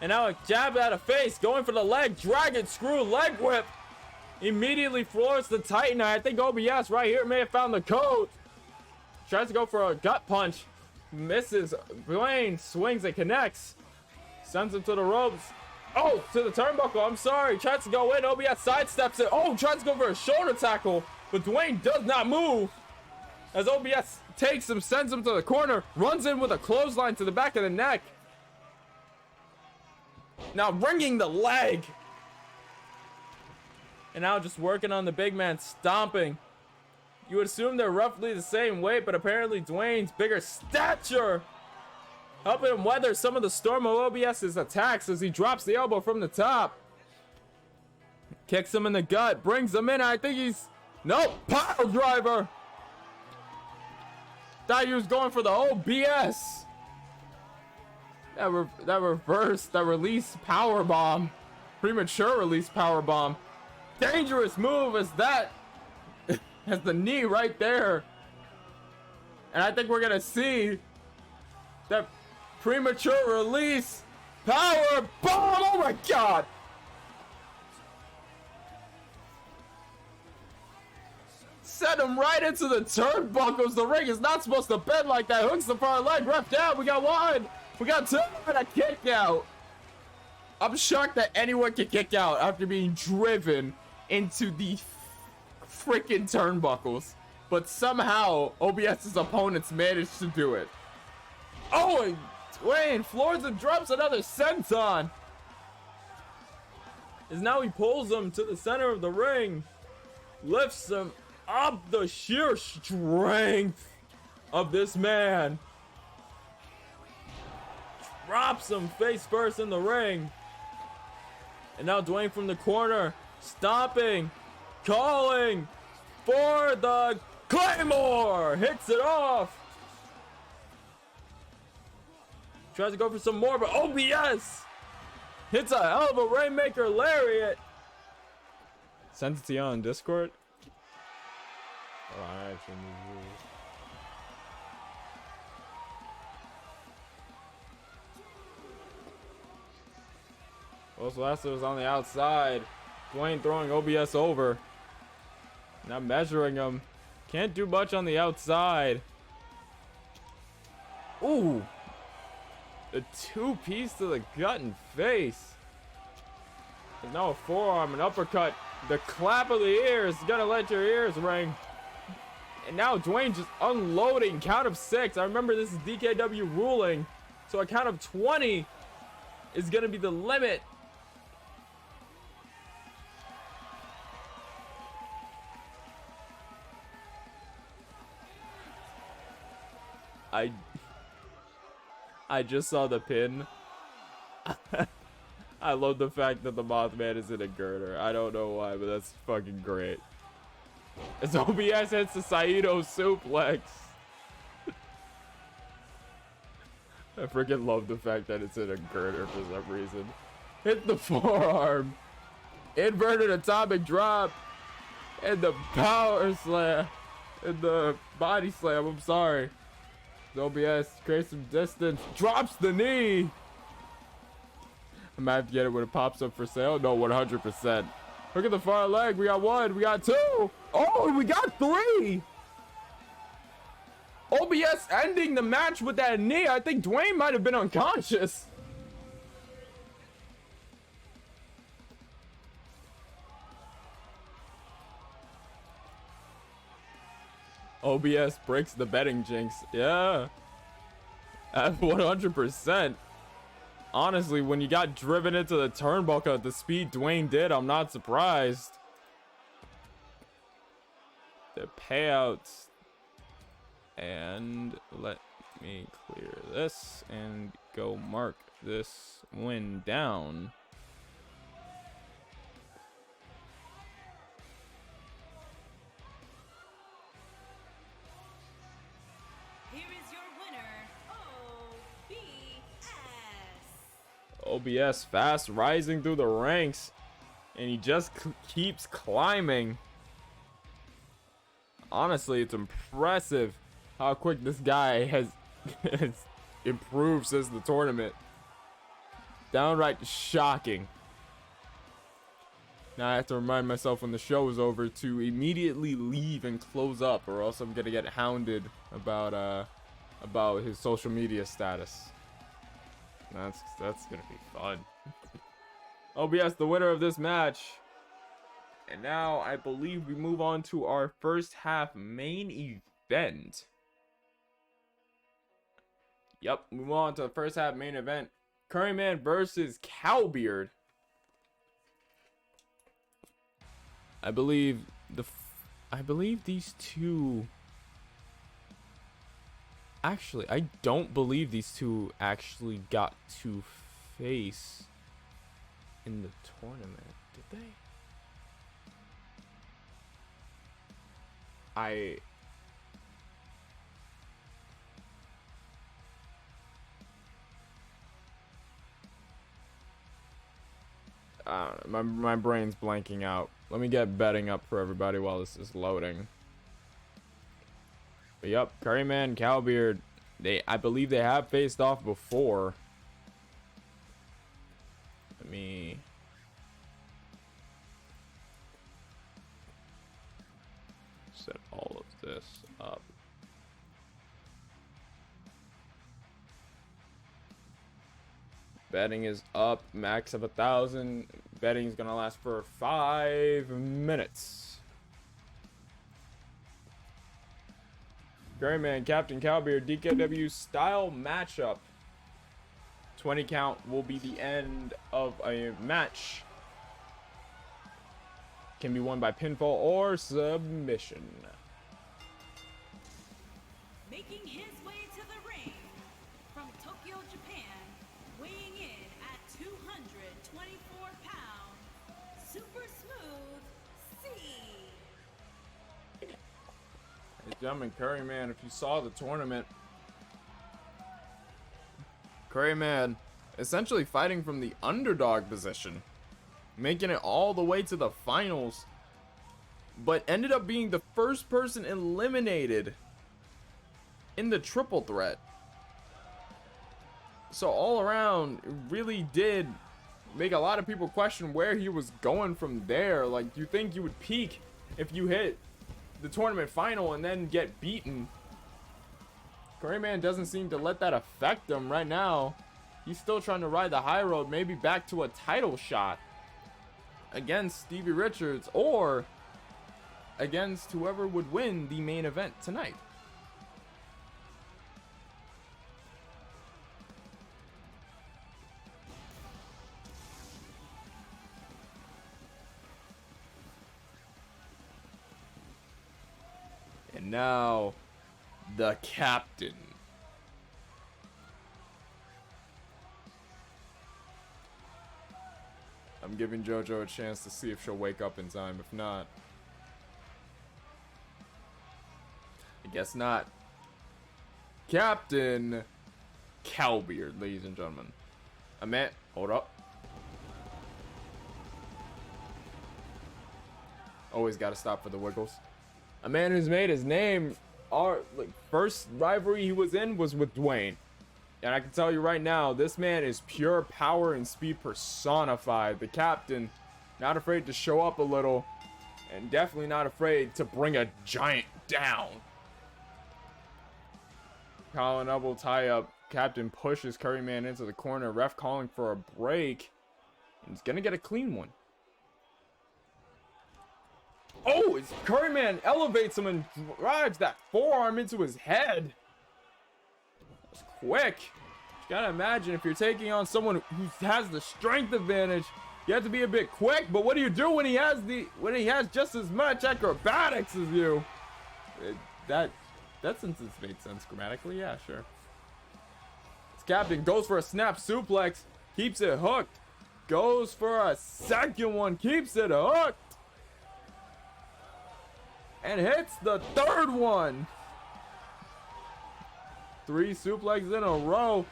And now a jab at a face, going for the leg. Dragon screw leg whip. Immediately floors the Titan. I think OBS right here may have found the code. Tries to go for a gut punch. Misses. Dwayne swings and connects. Sends him to the ropes. Oh, to the turnbuckle. I'm sorry. Tries to go in. OBS sidesteps it. Oh, tries to go for a shoulder tackle. but Dwayne does not move. As OBS takes him, sends him to the corner, runs in with a clothesline to the back of the neck. Now ringing the leg. And now just working on the big man, stomping. You would assume they're roughly the same weight, but apparently Dwayne's bigger stature helping him weather some of the storm of OBS's attacks as he drops the elbow from the top. Kicks him in the gut, brings him in. I think he's... Nope, pile driver. Thought he was going for the OBS. That release power bomb. Premature release power bomb. Dangerous move as that has the knee right there. And I think we're gonna see that premature release power bomb. Oh my god. Send him right into the turnbuckles. The ring is not supposed to bend like that. Hooks the far leg. Ref down. We got one. We got two. And a kick out. I'm shocked that anyone can kick out after being driven into the freaking turnbuckles. But somehow, OBS's opponents managed to do it. Oh, and Dwayne floors and drops another senton. As now he pulls him to the center of the ring. Lifts him up. The sheer strength of this man. Drops him face first in the ring. And now Dwayne from the corner, stomping, calling for the Claymore. Hits it off. Tries to go for some more, but OBS hits a hell of a Rainmaker Lariat. Sends it to you on Discord. Oh, I actually need rules. Also, last it was on the outside. Dwayne throwing OBS over. Now measuring him. Can't do much on the outside. Ooh. A two-piece to the gut and face. And now a forearm, an uppercut. The clap of the ears is gonna let your ears ring. And now Dwayne just unloading. Count of 6. I remember this is DKW ruling. So a count of 20 is gonna be the limit. I just saw the pin. I love the fact that the Mothman is in a girder. I don't know why, but that's fucking great. As OBS hits the Saito suplex. I freaking love the fact that it's in a girder for some reason. Hit the forearm. Inverted atomic drop. And the power slam. And the body slam, I'm sorry. OBS creates some distance, drops the knee. I might have to get it when it pops up for sale. No, 100%. Look at the far leg. We got one. We got two. Oh, we got three. OBS ending the match with that knee. I think Dwayne might have been unconscious. OBS breaks the betting jinx. Yeah. At 100%. Honestly, when you got driven into the turnbuckle at the speed Dwayne did, I'm not surprised. The payouts. And let me clear this and go mark this win down. OBS fast rising through the ranks, and he just keeps climbing. Honestly, it's impressive how quick this guy has improved since the tournament. Downright shocking. Now I have to remind myself when the show is over to immediately leave and close up, or else I'm gonna get hounded about his social media status. That's gonna be fun. OBS, the winner of this match. And now I believe we move on to our first half main event. Yep, move on to the first half main event. Curryman versus Cowbeard. I believe these two. Actually, I don't believe these two actually got to face in the tournament, did they? My brain's blanking out. Let me get betting up for everybody while this is loading. But yep, Curryman, Cowbeard, I believe they have faced off before. Let me set all of this up. Betting is up, max of 1,000. Betting is gonna last for 5 minutes. Curryman, Captain Cowbeard, DKW style matchup. 20 count will be the end of a match. Can be won by pinfall or submission. Making his way to the ring from Tokyo, Japan, weighing in at 224 pounds, Super Smooth C. Ladies and gentlemen, Curryman, if you saw the tournament, Curryman essentially fighting from the underdog position, making it all the way to the finals, but ended up being the first person eliminated in the triple threat. So all around, it really did make a lot of people question where he was going from there. Like, you think you would peak if you hit the tournament final and then get beaten. Curryman doesn't seem to let that affect him right now. He's still trying to ride the high road, maybe back to a title shot against Stevie Richards or against whoever would win the main event tonight. And now, the captain. I'm giving JoJo a chance to see if she'll wake up in time. If not, I guess not. Captain Cowbeard, ladies and gentlemen. Hold up. Always gotta stop for the wiggles. A man who's made his name. Our first rivalry he was in was with Dwayne. And I can tell you right now, this man is pure power and speed personified. The captain, not afraid to show up a little, and definitely not afraid to bring a giant down. Collar and elbow tie up. Captain pushes Curryman into the corner. Ref calling for a break. And he's gonna get a clean one. Oh, it's Curryman elevates him and drives that forearm into his head. That's quick. You gotta imagine if you're taking on someone who has the strength advantage, you have to be a bit quick. But what do you do when he has just as much acrobatics as you? That sentence made sense grammatically. Yeah, sure. This captain goes for a snap suplex, keeps it hooked. Goes for a second one, keeps it hooked. And hits the third one. 3 suplexes in a row.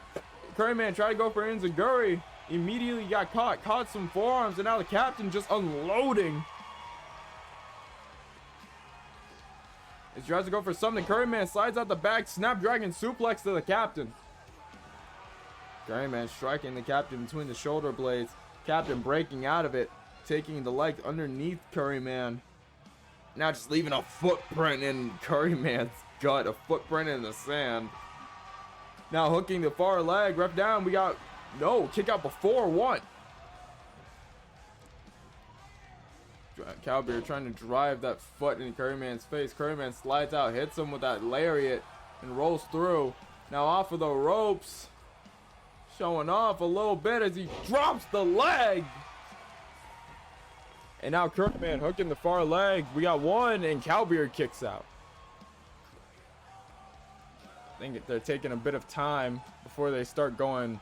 Curryman tried to go for Enziguri. Immediately got caught some forearms, and now the captain just unloading. He tries to go for something. Curryman slides out the back. Snapdragon suplex to the captain. Curryman striking the captain between the shoulder blades. Captain breaking out of it, taking the leg underneath Curryman. Now just leaving a footprint in Curryman's gut, a footprint in the sand. Now hooking the far leg, ref down. We got kick out before 1. Cowbeard trying to drive that foot in Curryman's face. Curryman slides out, hits him with that lariat, and rolls through. Now off of the ropes. Showing off a little bit as he drops the leg. And now Curryman hooking the far leg. We got one, and Cowbeard kicks out. I think they're taking a bit of time before they start going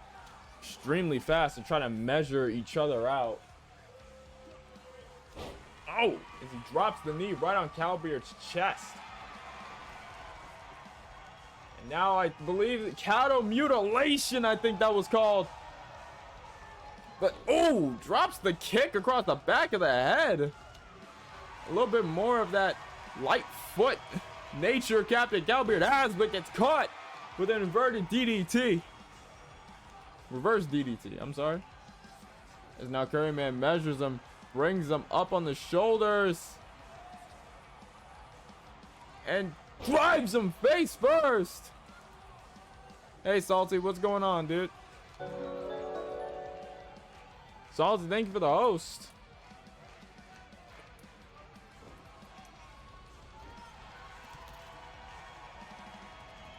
extremely fast and trying to measure each other out. Oh, as he drops the knee right on Cowbeard's chest. And now I believe cattle mutilation, I think that was called. But, oh, drops the kick across the back of the head. A little bit more of that light foot nature Captain Cowbeard has, but gets caught with an inverted DDT. Reverse DDT, I'm sorry. As now Curryman measures him, brings him up on the shoulders, and drives him face first. Hey, Salty, what's going on, dude? Salty, thank you for the host.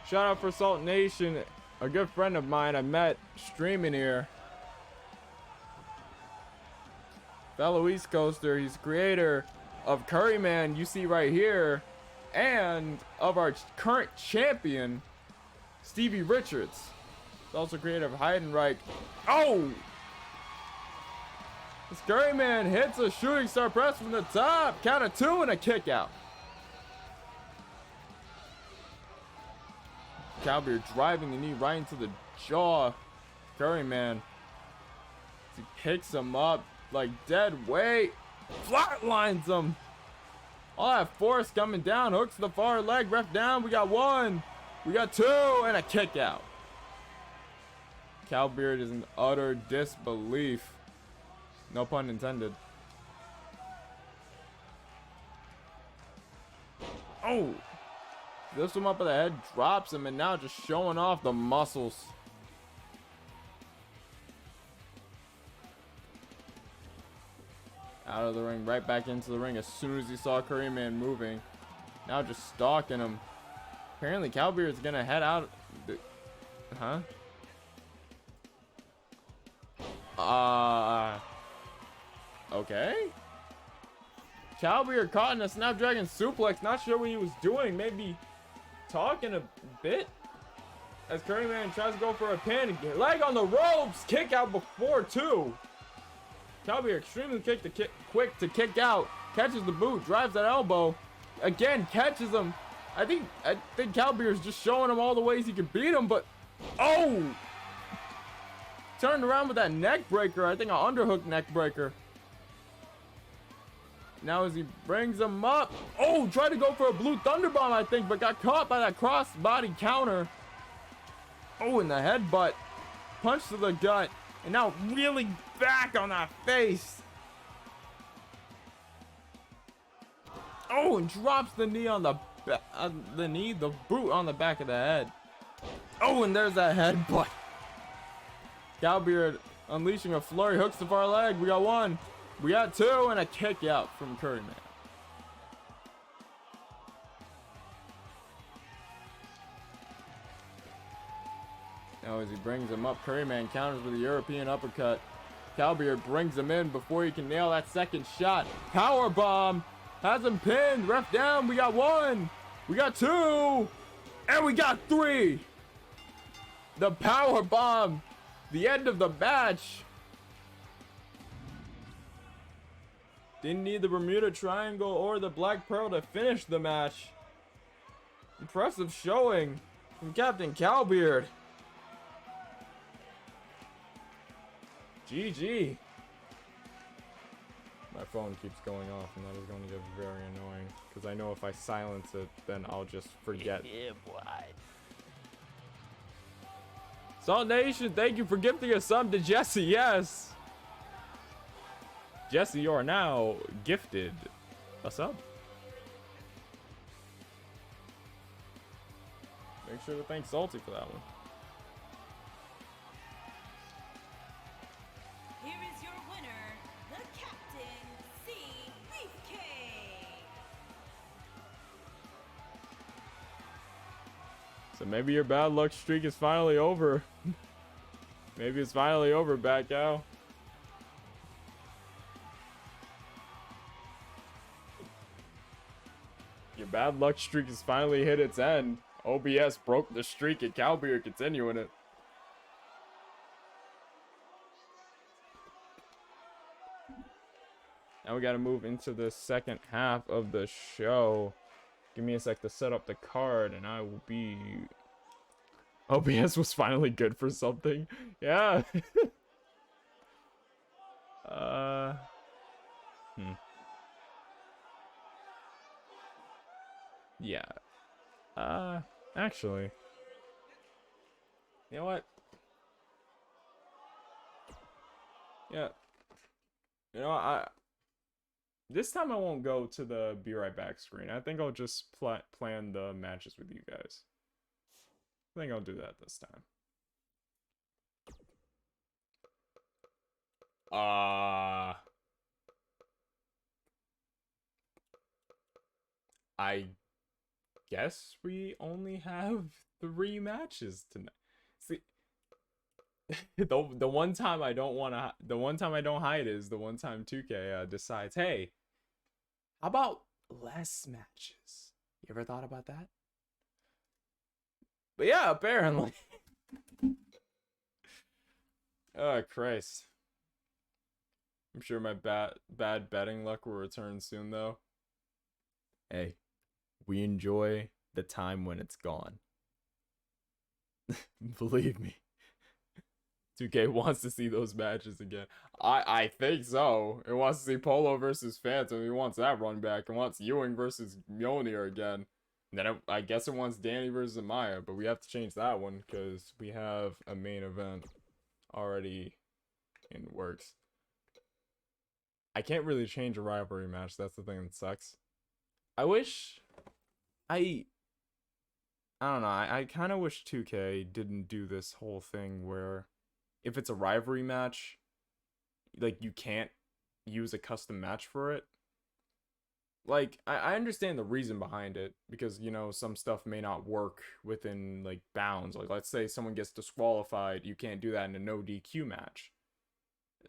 Shout out for Salt Nation, a good friend of mine I met streaming here. Fellow East Coaster, he's creator of Curryman, you see right here, and of our current champion, Stevie Richards. He's also creator of Heidenreich. Oh! This Curryman hits a shooting star press from the top. Count of 2 and a kick out. Cowbeard driving the knee right into the jaw. Curryman. He picks him up like dead weight. Flatlines him. All that force coming down. Hooks the far leg. Ref down. We got 1. We got 2 and a kick out. Cowbeard is in utter disbelief. No pun intended. Oh! Lifts him up with the head, drops him, and now just showing off the muscles. Out of the ring, right back into the ring as soon as he saw Curryman moving. Now just stalking him. Apparently Cowbeard's gonna head out. Huh? Okay. Cowbeard caught in a Snapdragon suplex. Not sure what he was doing. Maybe talking a bit. As Curryman tries to go for a pin. Leg on the ropes. Kick out before 2. Cowbeard extremely quick to kick out. Catches the boot. Drives that elbow. Again, catches him. I think Cowbeard's just showing him all the ways he can beat him. But, oh! Turned around with that neck breaker. I think an underhook neck breaker. Now as he brings him up. Oh, tried to go for a blue thunder bomb, I think, but got caught by that cross body counter. Oh, in the headbutt. Punch to the gut. And now really back on that face. Oh, and drops the knee on the boot on the back of the head. Oh, and there's that headbutt. Cowbeard unleashing a flurry, hooks the far leg. We got 1. We got 2 and a kick out from Curryman. Now as he brings him up, Curryman counters with a European uppercut. Cowbeard brings him in before he can nail that second shot. Power bomb has him pinned. Ref down. We got 1. We got 2. And we got 3. The power bomb. The end of the match. Didn't need the Bermuda Triangle or the Black Pearl to finish the match. Impressive showing from Captain Cowbeard. GG. My phone keeps going off, and that is going to get very annoying. Because I know if I silence it, then I'll just forget. Yeah, boy. Salt Nation, thank you for gifting a sub to Jesse. Yes. Jesse, you are now gifted a sub. Make sure to thank Salty for that one. Here is your winner, the Captain C. Beefcake. So maybe your bad luck streak is finally over. Maybe it's finally over, Bat Cow. Your bad luck streak has finally hit its end. OBS broke the streak and Cowbeer continuing it. Now we gotta move into the second half of the show. Give me a sec to set up the card and I will be... OBS was finally good for something. Yeah. Yeah. Actually. You know what? Yeah. You know, this time I won't go to the be right back screen. I think I'll just plan the matches with you guys. I think I'll do that this time. I guess we only have 3 matches tonight. See, the one time I don't hide is the one time 2K decides, hey, how about less matches? You ever thought about that? But yeah, apparently. Oh, Christ. I'm sure my bad betting luck will return soon, though. Hey, we enjoy the time when it's gone. Believe me. 2K wants to see those matches again. I think so. It wants to see Polo versus Phantom. He wants that run back. It wants Ewing versus Mjolnir again. And then I guess it wants Danny versus Amaya, but we have to change that one because we have a main event already in works. I can't really change a rivalry match. That's the thing that sucks. I wish... I don't know. I kind of wish 2K didn't do this whole thing where if it's a rivalry match, like, you can't use a custom match for it. Like, I understand the reason behind it, because, you know, some stuff may not work within, like, bounds. Like, let's say someone gets disqualified, you can't do that in a no DQ match.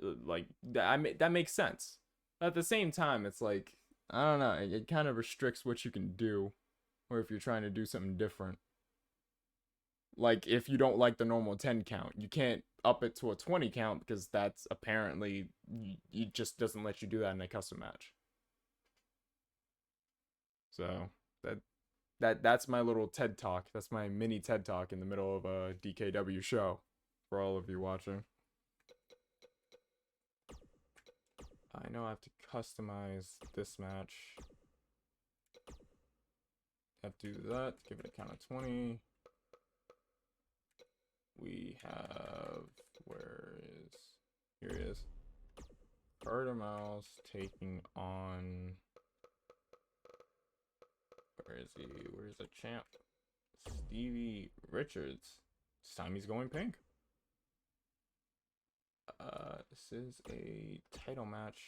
Like, that makes sense. But at the same time, it's like, I don't know, it kind of restricts what you can do, or if you're trying to do something different. Like, if you don't like the normal 10 count, you can't up it to a 20 count, because that's apparently, it just doesn't let you do that in a custom match. So that's my little TED Talk. That's my mini TED Talk in the middle of a DKW show for all of you watching. I know I have to customize this match. Have to do that. Give it a count of 20. We have, here he is. Carter Mouse taking on, where is he? Where's the champ? Stevie Richards. This time he's going pink. This is a title match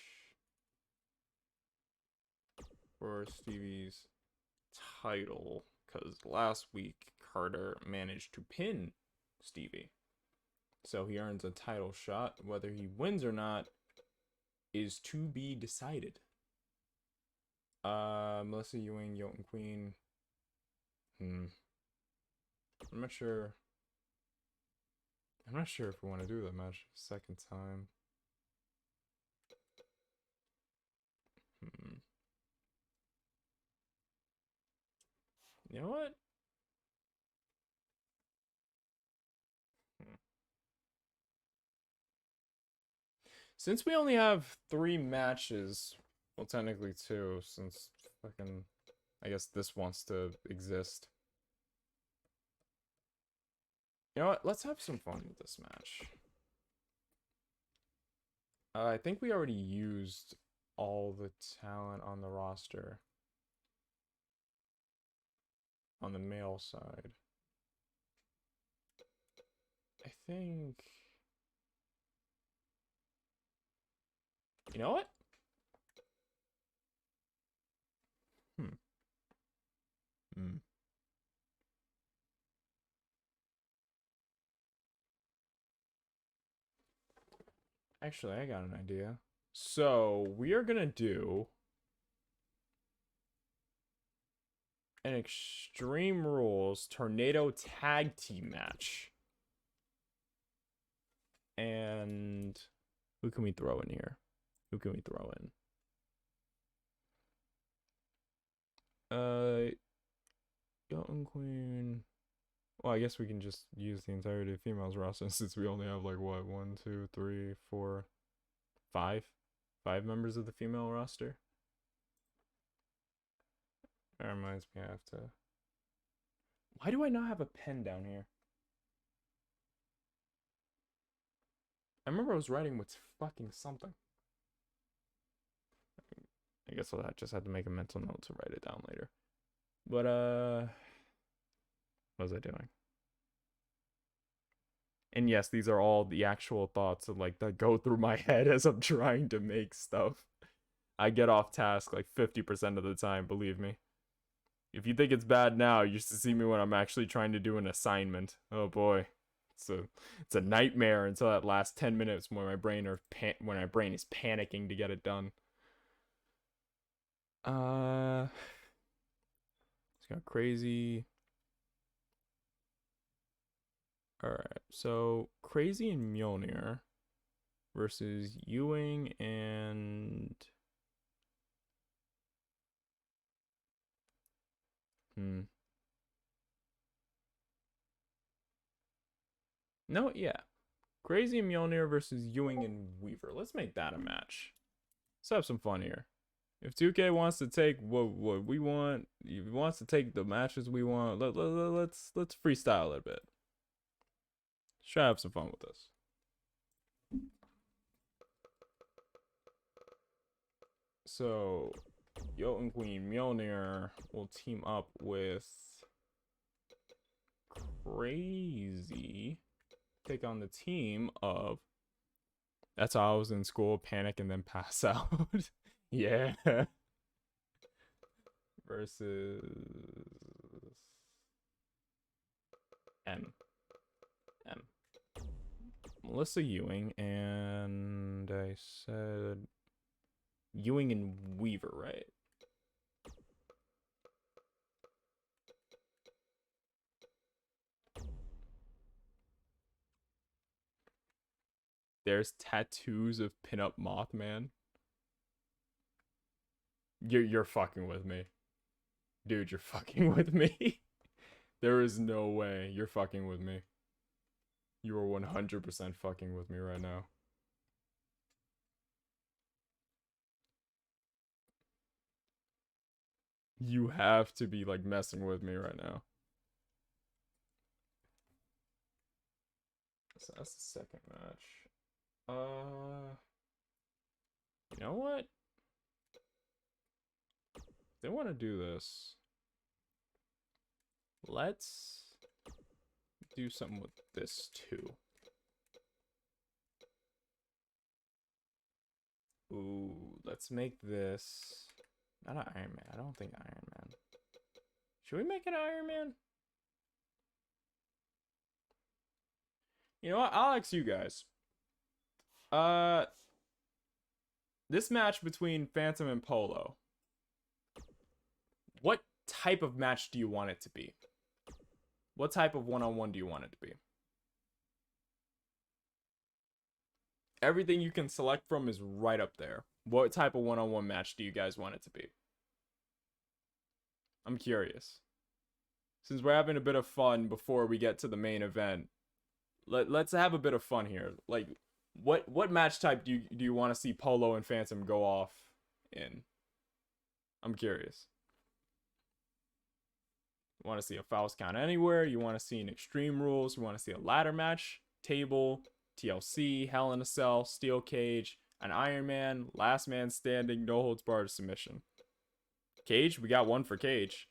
for Stevie's title, because last week Carter managed to pin Stevie. So he earns a title shot. Whether he wins or not is to be decided. Melissa Ewing, Jotun Queen. I'm not sure. I'm not sure if we want to do that match a second time. You know what? Since we only have 3 matches, well, technically 2, since fucking, I guess this wants to exist. You know what? Let's have some fun with this match. I think we already used all the talent on the roster. On the male side. I think... You know what? Actually, I got an idea. So we are gonna do an Extreme Rules Tornado Tag Team match. And who can we throw in here? Who can we throw in? Young Queen. Well, I guess we can just use the entirety of females roster since we only have like what, 1, 2, 3, 4, 5 members of the female roster. That reminds me, I have to. Why do I not have a pen down here? I remember I was writing with fucking something. I guess I just had to make a mental note to write it down later. But what was I doing? And yes, these are all the actual thoughts of like that go through my head as I'm trying to make stuff. I get off task like 50% of the time, believe me. If you think it's bad now, you used to see me when I'm actually trying to do an assignment. Oh boy. It's a nightmare until that last 10 minutes when my brain is panicking to get it done. It's got crazy. Alright, so Crazy and Mjolnir versus Ewing and No, yeah. Crazy and Mjolnir versus Ewing and Weaver. Let's make that a match. Let's have some fun here. If 2K wants to take what we want, if he wants to take the matches we want, let's freestyle it a bit. Let's try to have some fun with this. So, Jotun Queen Mjolnir will team up with Crazy. Take on the team of. That's how I was in school, panic and then pass out. Yeah. Versus M. Melissa Ewing, and I said Ewing and Weaver, right? There's tattoos of pinup Mothman. You're fucking with me. Dude, you're fucking with me. There is no way you're fucking with me. You are 100% fucking with me right now. You have to be like messing with me right now. So that's the second match. You know what? They want to do this. Let's do something with this too. Ooh, let's make this not an Iron Man. I don't think Iron Man. Should we make an Iron Man? You know what? I'll ask you guys. This match between Phantom and Polo. What type of match do you want it to be? What type of one-on-one do you want it to be? Everything you can select from is right up there. What type of one-on-one match do you guys want it to be? I'm curious. Since we're having a bit of fun before we get to the main event, let's have a bit of fun here. Like, what match type do you want to see Polo and Phantom go off in? I'm curious. You want to see a Faust count anywhere? You want to see an Extreme Rules? You want to see a ladder match? Table, TLC, Hell in a Cell, Steel Cage, an Iron Man, Last Man Standing, no holds barred submission. Cage? We got one for Cage.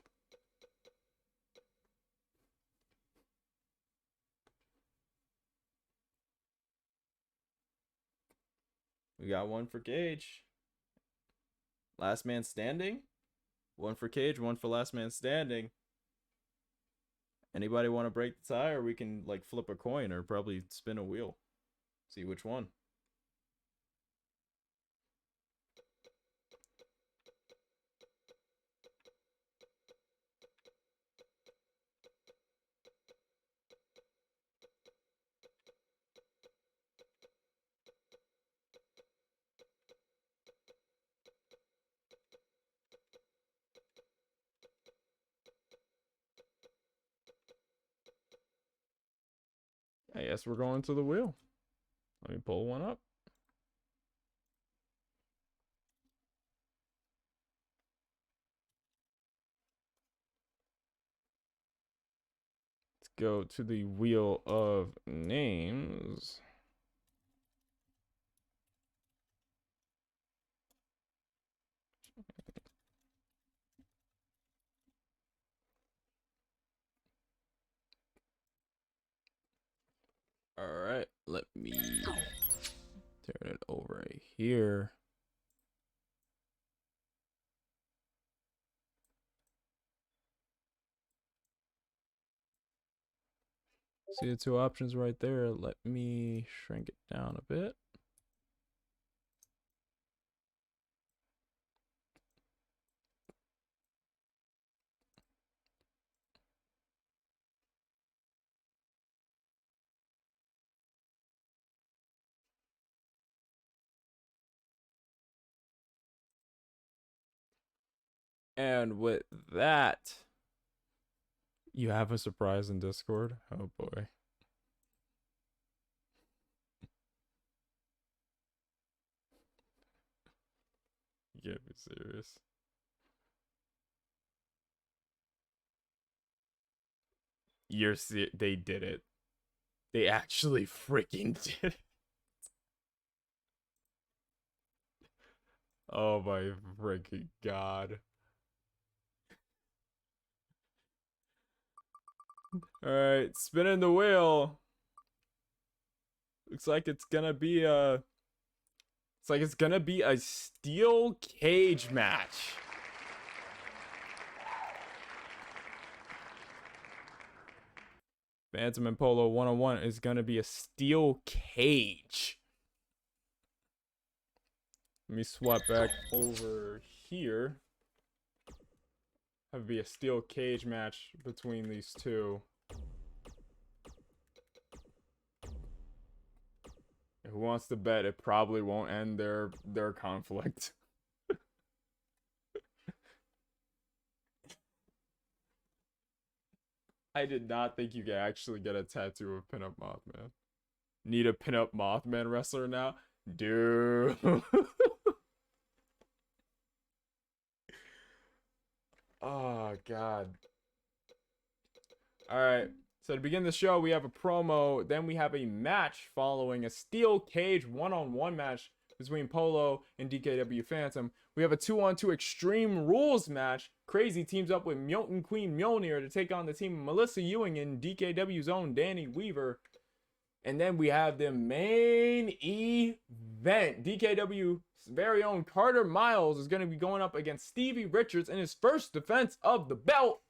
We got one for Cage. Last Man Standing? One for Cage, one for Last Man Standing. Anybody want to break the tie, or we can like flip a coin or probably spin a wheel. See which one. I guess we're going to the wheel. Let me pull one up. Let's go to the wheel of names. All right, let me turn it over right here. See the two options right there. Let me shrink it down a bit. And with that, you have a surprise in Discord. Oh boy. You can't be serious. They did it. They actually freaking did it. Oh my freaking god. Alright, spinning the wheel. Looks like it's gonna be a steel cage match. Phantom and Polo 1-on-1 is gonna be a steel cage. Let me swap back over here. Have it be a steel cage match between these two. Who wants to bet it probably won't end their conflict? I did not think you could actually get a tattoo of Pinup Mothman. Need a Pinup Mothman wrestler now? Dude. Oh, God. Alright. So to begin the show, we have a promo. Then we have a match following a steel cage one-on-one match between Polo and DKW Phantom. We have a 2-on-2 Extreme Rules match. Crazy teams up with Mutant Queen Mjolnir to take on the team of Melissa Ewing and DKW's own Danny Weaver. And then we have the main event. DKW's very own Carter Miles is going to be going up against Stevie Richards in his first defense of the belt.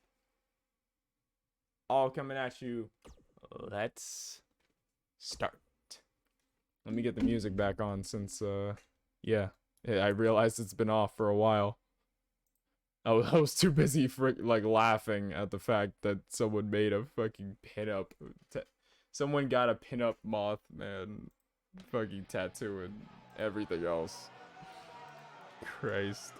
All coming at you. Let's start. Let me get the music back on since, yeah, I realized it's been off for a while. I was too busy laughing at the fact that someone made a fucking pinup. Someone got a pinup Mothman fucking tattoo and everything else. Christ.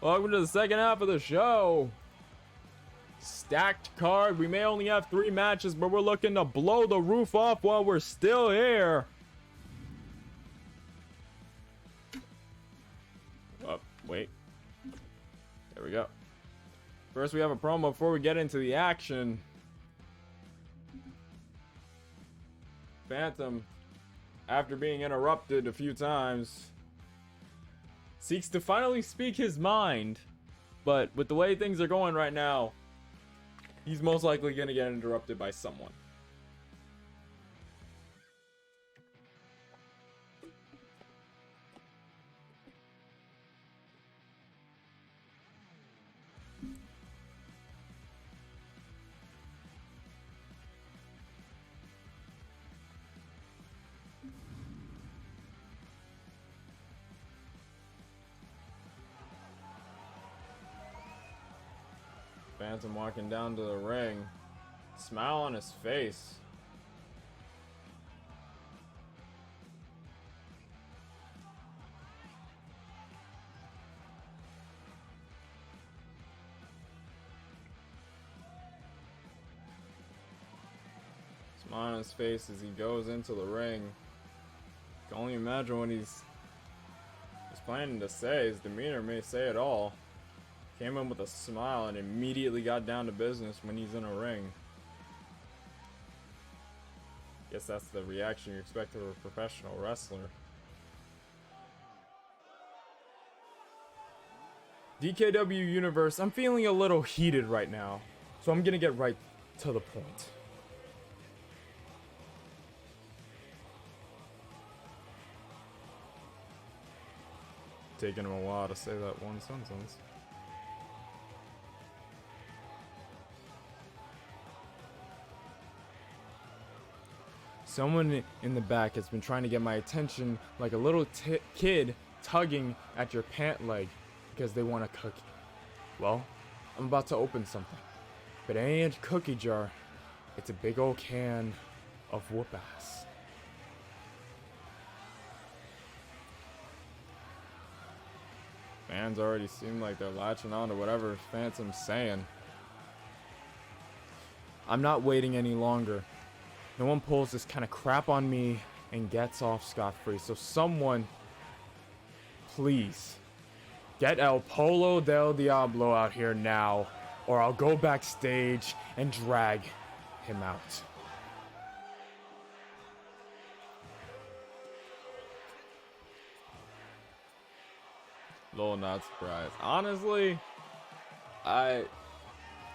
Welcome to the second half of the show. Stacked card. We may only have 3 matches, but we're looking to blow the roof off while we're still here. Oh, wait. There we go. First, we have a promo before we get into the action. Phantom, after being interrupted a few times, seeks to finally speak his mind. But with the way things are going right now, he's most likely going to get interrupted by someone. Phantom walking down to the ring, smile on his face. on his face as he goes into the ring. Can only imagine what he's planning to say. His demeanor may say it all. Came in with a smile and immediately got down to business when he's in a ring. Guess that's the reaction you expect of a professional wrestler. DKW Universe, I'm feeling a little heated right now, so I'm gonna get right to the point. Taking him a while to say that one sentence. Someone in the back has been trying to get my attention like a little kid tugging at your pant leg because they want a cookie. Well, I'm about to open something, but it ain't a cookie jar. It's a big old can of whoop ass. Fans already seem like they're latching on to whatever Phantom's saying. I'm not waiting any longer. No one pulls this kind of crap on me and gets off scot-free. So someone, please, get El Polo del Diablo out here now, or I'll go backstage and drag him out. Little not surprised. Honestly,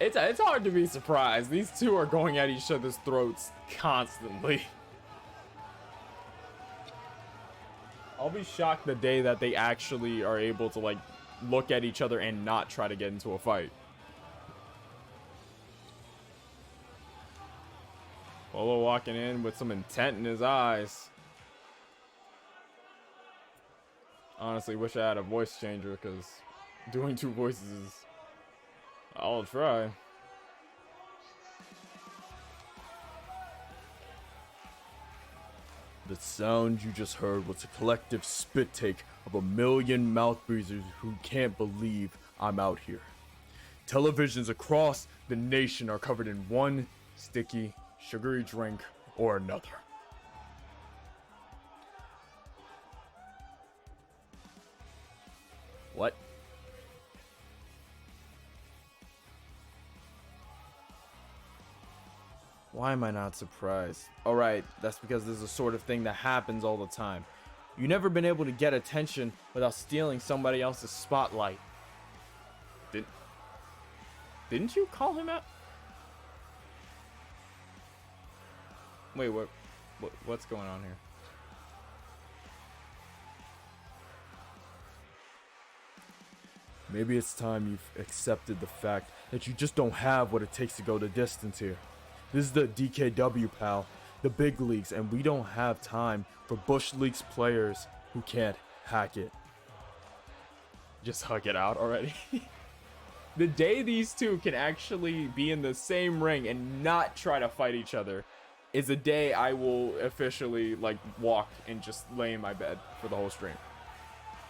it's hard to be surprised. These two are going at each other's throats constantly. I'll be shocked the day that they actually are able to like look at each other and not try to get into a fight. Polo walking in with some intent in his eyes. Honestly, wish I had a voice changer because doing two voices is... I'll try. The sound you just heard was a collective spit take of a million mouth breathers who can't believe I'm out here. Televisions across the nation are covered in one sticky, sugary drink or another. What? Why am I not surprised? Alright, that's because this is the sort of thing that happens all the time. You've never been able to get attention without stealing somebody else's spotlight. Didn't you call him out? Wait, what's going on here? Maybe it's time you've accepted the fact that you just don't have what it takes to go the distance here. This is the DKW, pal. The big leagues, and we don't have time for Bush League's players who can't hack it. Just hug it out already. The day these two can actually be in the same ring and not try to fight each other is a day I will officially like walk and just lay in my bed for the whole stream.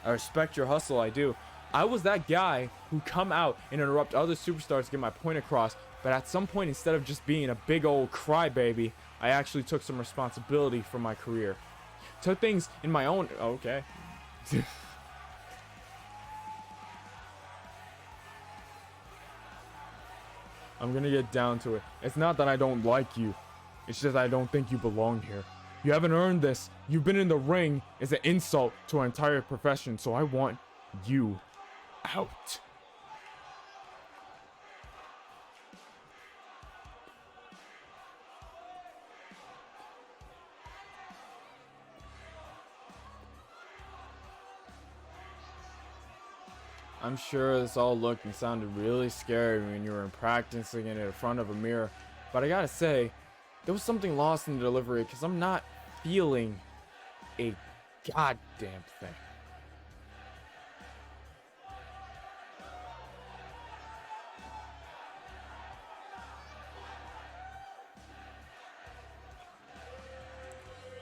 I respect your hustle, I do. I was that guy who come out and interrupt other superstars to get my point across, but at some point, instead of just being a big old crybaby, I actually took some responsibility for my career. Took things in my own... Okay. I'm gonna get down to it. It's not that I don't like you. It's just I don't think you belong here. You haven't earned this. You've been in the ring is an insult to our entire profession, so I want you out. I'm sure this all looked and sounded really scary when you were practicing it in front of a mirror, but I gotta say, there was something lost in the delivery because I'm not feeling a goddamn thing.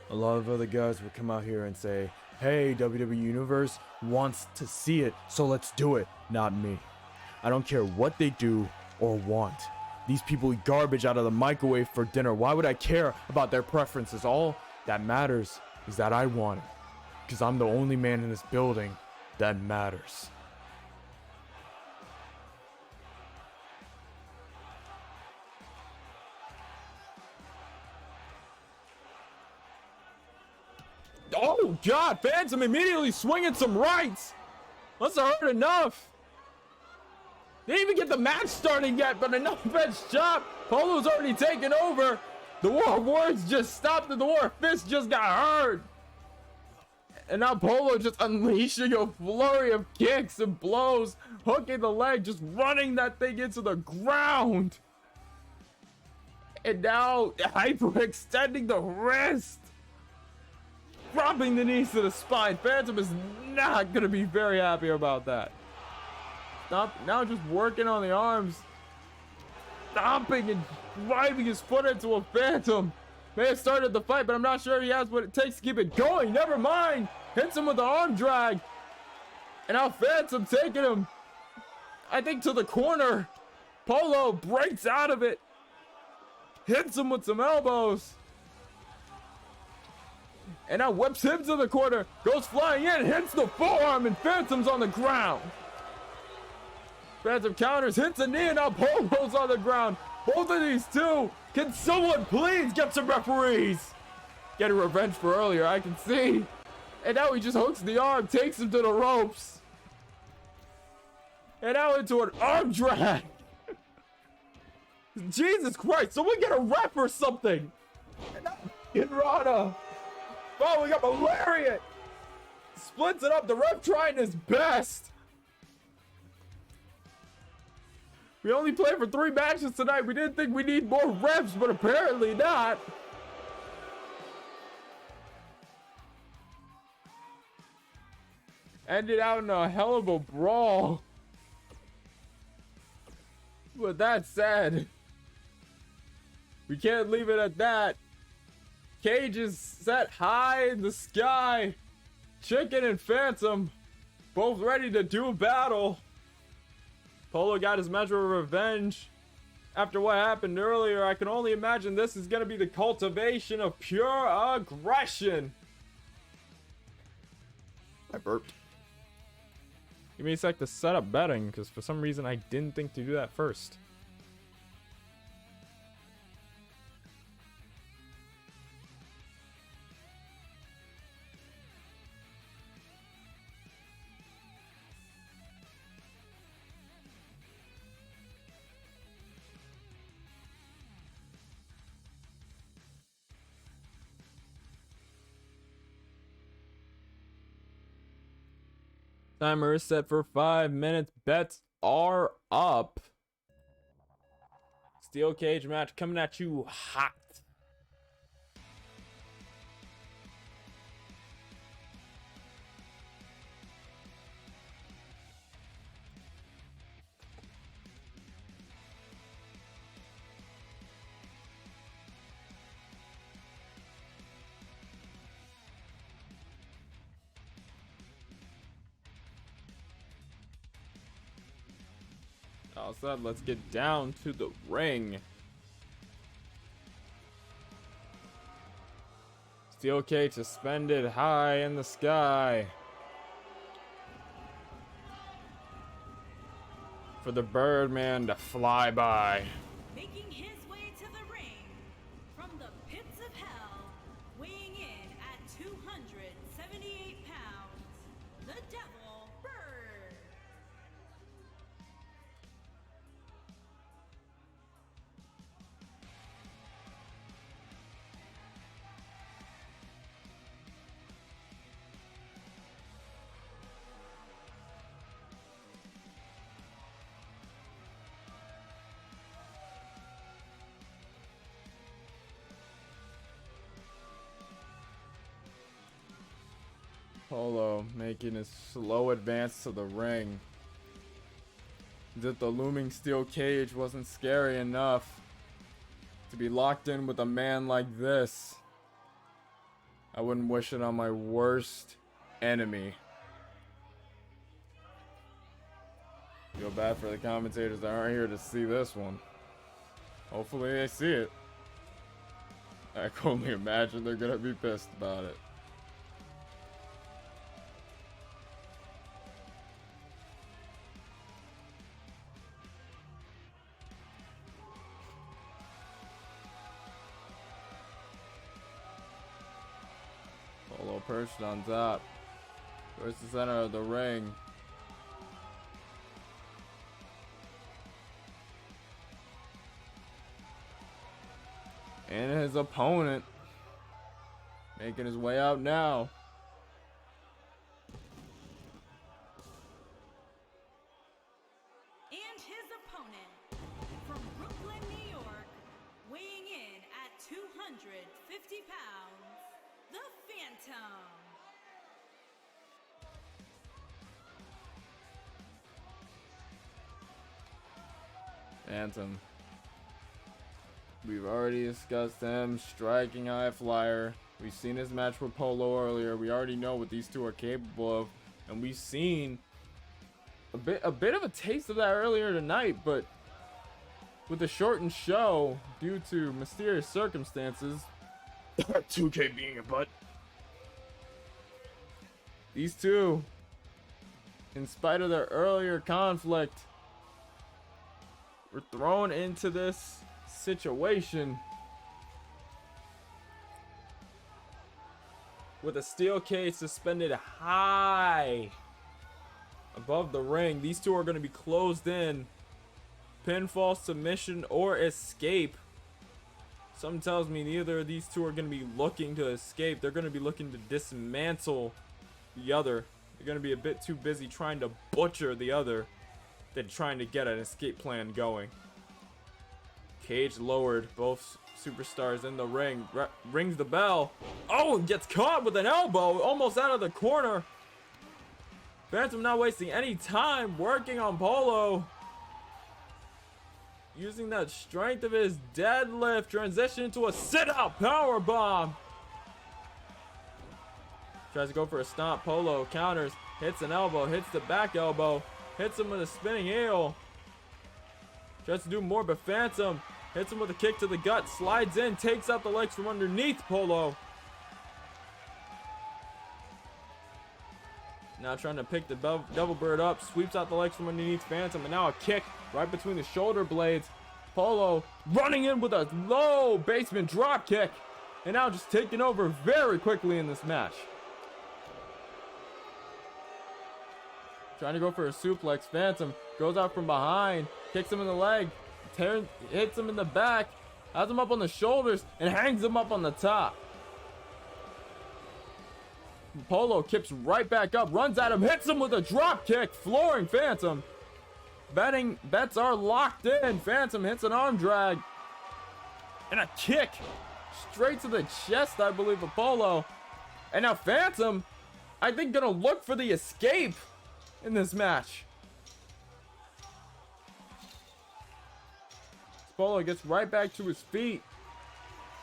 A lot of other guys would come out here and say, hey, WWE Universe wants to see it, so let's do it. Not me. I don't care what they do or want. These people eat garbage out of the microwave for dinner. Why would I care about their preferences? All that matters is that I want it. Because I'm the only man in this building that matters. Oh God, Phantom immediately swinging some rights. Must have heard enough. Didn't even get the match started yet, but enough bench chop. Polo's already taken over. The war of words just stopped and the war of fists just got heard. And now Polo just unleashing a flurry of kicks and blows, hooking the leg, just running that thing into the ground. And now hyperextending the wrist. Dropping the knees to the spine. Phantom is not going to be very happy about that. Now just working on the arms. Stomping and driving his foot into a Phantom. May have started the fight, but I'm not sure he has what it takes to keep it going. Never mind. Hits him with the arm drag. And now Phantom taking him, I think, to the corner. Polo breaks out of it. Hits him with some elbows. And now whips him to the corner. Goes flying in, hits the forearm, and Phantom's on the ground. Phantom counters, hits a knee, and now Polo's on the ground. Both of these two. Can someone please get some referees? Getting revenge for earlier, I can see. And now he just hooks the arm, takes him to the ropes. And now into an arm drag. Jesus Christ, someone get a ref or something. And now Rana following up a lariat. Splits it up, the ref trying his best. We only played for 3 matches tonight. We didn't think we need more refs, but apparently not. Ended out in a hell of a brawl. With that said, we can't leave it at that. Cage is set high in the sky. Chicken and Phantom both ready to do battle. Polo got his measure of revenge. After what happened earlier, I can only imagine this is going to be the cultivation of pure aggression. I burped. Give me a sec to set up betting, because for some reason I didn't think to do that first. Timer is set for 5 minutes. Bets are up. Steel cage match coming at you hot. All said, let's get down to the ring. Steel cage suspended high in the sky. For the Birdman to fly by. Making his way to the ring from the pits of hell, weighing in at 278 pounds, the Devil Bird. Polo making his slow advance to the ring. As if the looming steel cage wasn't scary enough to be locked in with a man like this. I wouldn't wish it on my worst enemy. Feel bad for the commentators that aren't here to see this one. Hopefully they see it. I can only imagine they're gonna be pissed about it. Polo perched on top. Where's the center of the ring? And his opponent making his way out now. And his opponent from Brooklyn, New York, weighing in at 250 pounds, the Phantom. Phantom. We've already discussed him, striking high flyer. We've seen his match with Polo earlier. We already know what these two are capable of, and we've seen a bit of a taste of that earlier tonight. But with the shortened show due to mysterious circumstances, 2K being a butt. these two, in spite of their earlier conflict, were thrown into this situation with a steel cage suspended high above the ring. These two are going to be closed in. Pinfall, submission, or escape. Something tells me neither of these two are going to be looking to escape. They're going to be looking to dismantle the other. They're going to be a bit too busy trying to butcher the other than trying to get an escape plan going. Cage lowered, both superstars in the ring. Rings the bell. Oh, and gets caught with an elbow, almost out of the corner. Phantom not wasting any time working on Polo. Using that strength of his deadlift, transition into a sit-out power bomb. Tries to go for a stomp. Polo counters, hits an elbow, hits the back elbow, hits him with a spinning heel. Tries to do more, but Phantom hits him with a kick to the gut, slides in, takes out the legs from underneath Polo. Now trying to pick the double bird up, sweeps out the legs from underneath Phantom, and now a kick right between the shoulder blades. Polo running in with a low basement drop kick, and now just taking over very quickly in this match. Trying to go for a suplex. Phantom goes out from behind, kicks him in the leg, hits him in the back, has him up on the shoulders, and hangs him up on the top. Polo kips right back up, runs at him, hits him with a drop kick, flooring Phantom. Bets are locked in. Phantom hits an arm drag and a kick straight to the chest, I believe, of Polo. And now Phantom, I think, gonna look for the escape in this match. Polo gets right back to his feet,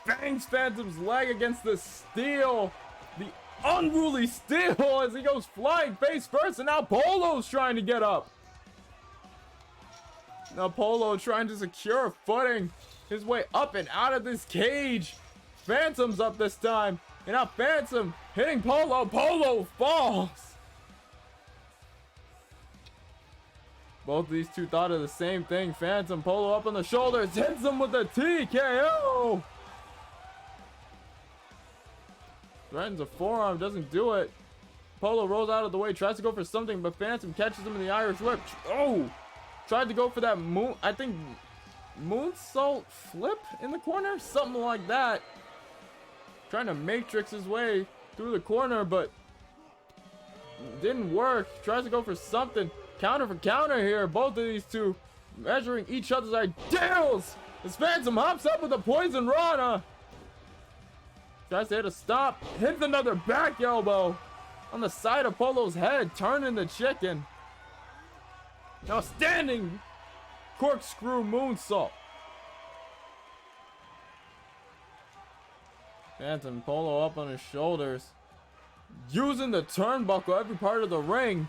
bangs Phantom's leg against the steel, the unruly steel, as he goes flying face first, and now Polo's trying to get up. Now Polo trying to secure footing, his way up and out of this cage. Phantom's up this time, and now Phantom hitting Polo. Polo falls. Both of these two thought of the same thing. Phantom, Polo up on the shoulders, hits him with a TKO. Threatens a forearm, doesn't do it. Polo rolls out of the way, tries to go for something, but Phantom catches him in the Irish whip. Oh! Tried to go for that moonsault flip in the corner? Something like that. Trying to matrix his way through the corner, but didn't work. Tries to go for something. Counter for counter here. Both of these two measuring each other's ideals. As Phantom hops up with a poison rana. Tries to hit a stop. Hits another back elbow on the side of Polo's head, turning the chicken. Now standing corkscrew moonsault. Phantom, Polo up on his shoulders, using the turnbuckle every part of the ring,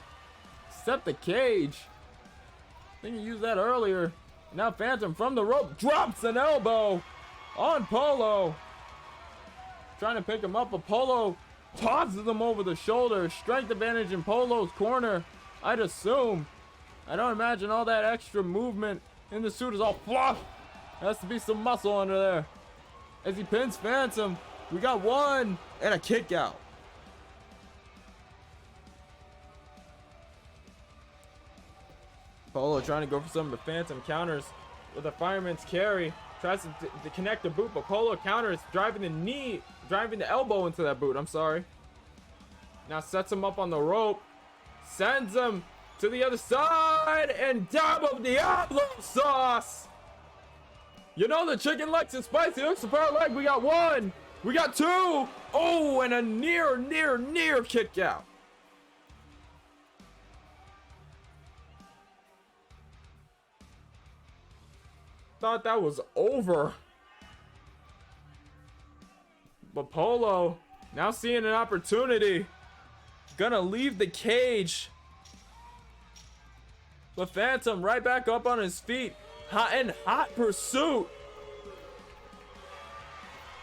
except the cage. I think he used that earlier. Now Phantom from the rope drops an elbow on Polo. Trying to pick him up, but Polo tosses him over the shoulder. Strength advantage in Polo's corner, I'd assume. I don't imagine all that extra movement in the suit is all fluff. There has to be some muscle under there. As he pins Phantom, we got one and a kick out. Polo trying to go for some of the Phantom counters with a fireman's carry. Tries to connect the boot, but Polo counters, driving the elbow into that boot. I'm sorry. Now sets him up on the rope. Sends him to the other side and double Diablo sauce. You know the chicken likes it spicy. Looks the power leg. We got one. We got two. Oh, and a near kick out. Thought that was over. But Polo now seeing an opportunity. Gonna leave the cage. But Phantom right back up on his feet. Hot pursuit.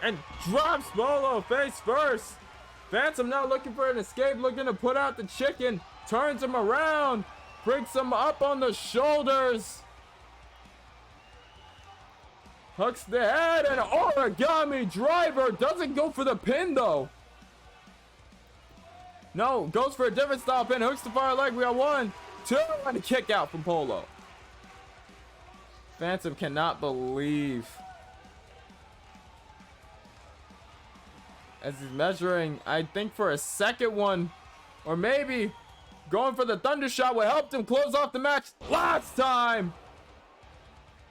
And drops Polo face first. Phantom now looking for an escape, looking to put out the chicken. Turns him around. Brings him up on the shoulders. Hooks the head and origami driver. Doesn't go for the pin though. No, goes for a different style pin. Hooks the far leg. We got one, two, and a kick out from Polo. Phantom cannot believe. As he's measuring, I think for a second one. Or maybe going for the thunder shot what helped him close off the match last time.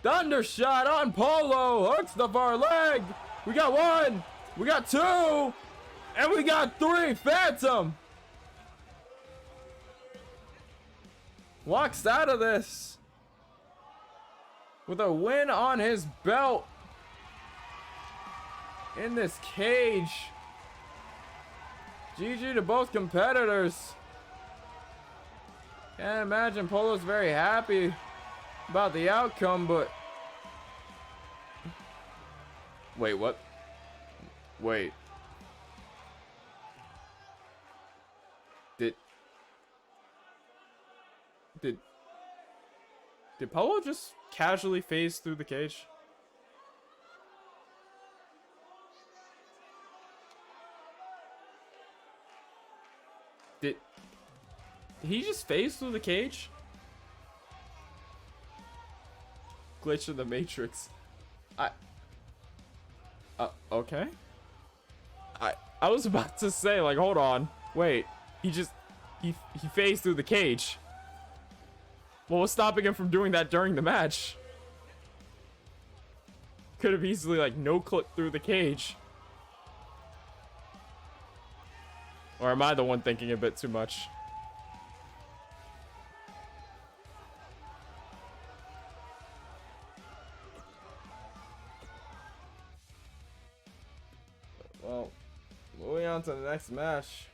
Thunder shot on Polo. Hooks the far leg. We got one. We got two. And we got three. Phantom walks out of this with a win on his belt in this cage. GG to both competitors. Can't imagine Polo's very happy about the outcome, but wait, what? Wait. Did Polo just casually phase through the cage? Did he just phase through the cage? Glitch in the Matrix. Okay. I was about to say, like, hold on. Wait. He phased through the cage. What was stopping him from doing that during the match? Could have easily, like, no-clipped through the cage. Or am I the one thinking a bit too much? Well, moving on to the next match.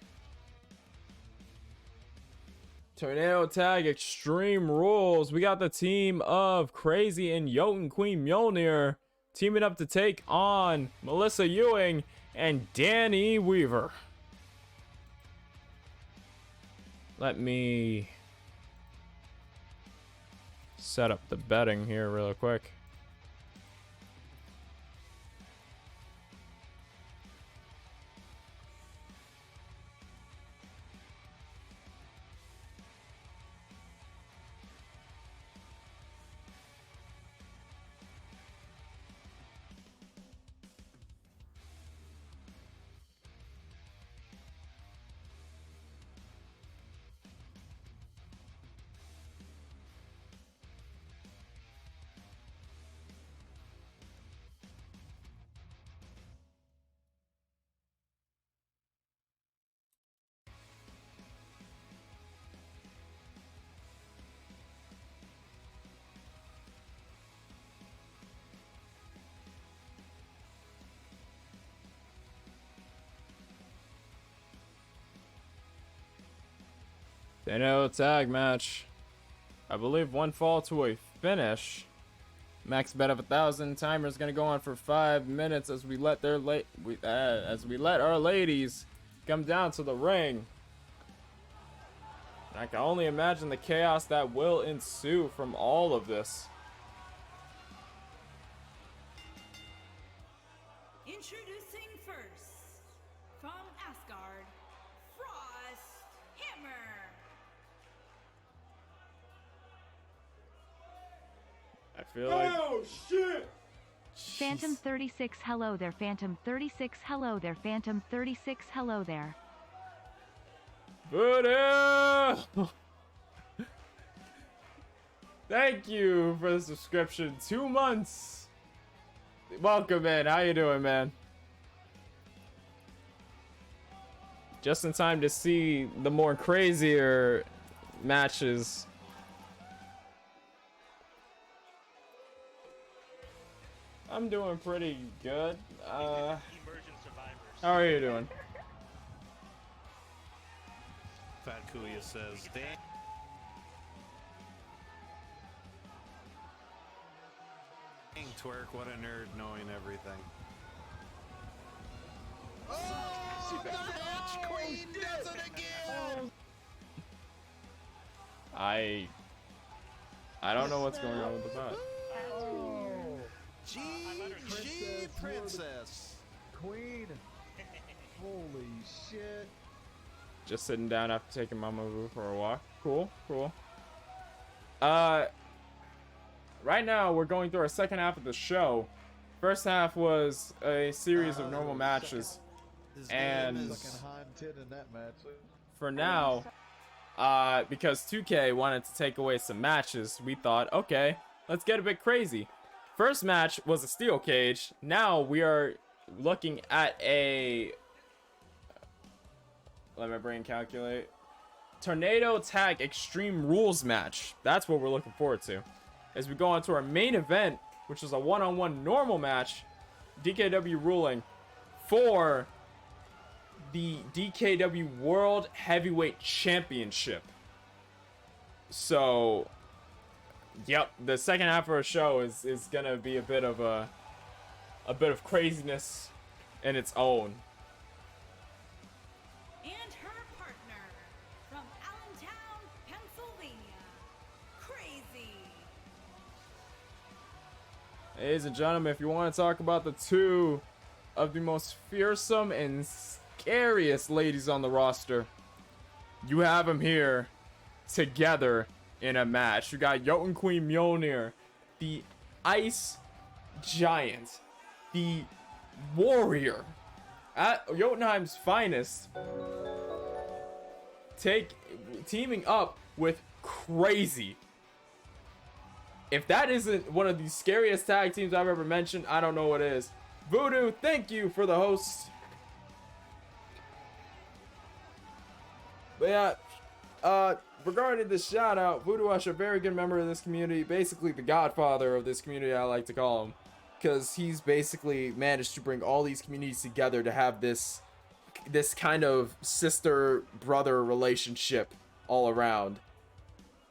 Tornado Tag Extreme Rules. We got the team of Crazy and Jotun Queen Mjolnir teaming up to take on Melissa Ewing and Danny Weaver. Let me set up the betting here real quick. Tornado Tag match. I believe one fall to a finish. Max bet of 1,000. Timer's gonna go on for 5 minutes as we let our ladies come down to the ring. I can only imagine the chaos that will ensue from all of this. Introducing first, from Asgard, Frost Hammer. I feel like Phantom 36, hello there. Phantom 36, hello there. Phantom 36, hello there. Voodoo! Thank you for the subscription. 2 months. Welcome in. How you doing, man? Just in time to see the more crazier matches. I'm doing pretty good. How are you doing? Fat Kuya says, "Damn." Twerk, what a nerd knowing everything. Oh, the match queen does it again. I don't know what's going on with the bot. GG Princess. Queen. Holy shit. Just sitting down after taking Mama Boo for a walk. Cool, cool. Right now we're going through our second half of the show. First half was a series of normal matches, and for now, because 2K wanted to take away some matches, we thought, okay, let's get a bit crazy. First match was a steel cage. Now we are looking at a, let my brain calculate, Tornado Tag Extreme Rules match. That's what we're looking forward to. As we go on to our main event, which is a one-on-one normal match, DKW ruling for the DKW World Heavyweight Championship. So, yep, the second half of our show is gonna be a bit of craziness in its own. And her partner, from Allentown, Pennsylvania, Crazy. Ladies and gentlemen, if you want to talk about the two of the most fearsome and scariest ladies on the roster, you have them here together in a match. You got Jotun Queen Mjolnir, the Ice Giant, the Warrior at Jotunheim's finest, teaming up with Crazy. If that isn't one of the scariest tag teams I've ever mentioned, I don't know what is. Voodoo, thank you for the host. But yeah, regarding this shout out, Voodoo Usher, very good member of this community, basically the godfather of this community, I like to call him, because he's basically managed to bring all these communities together to have this kind of sister brother relationship all around.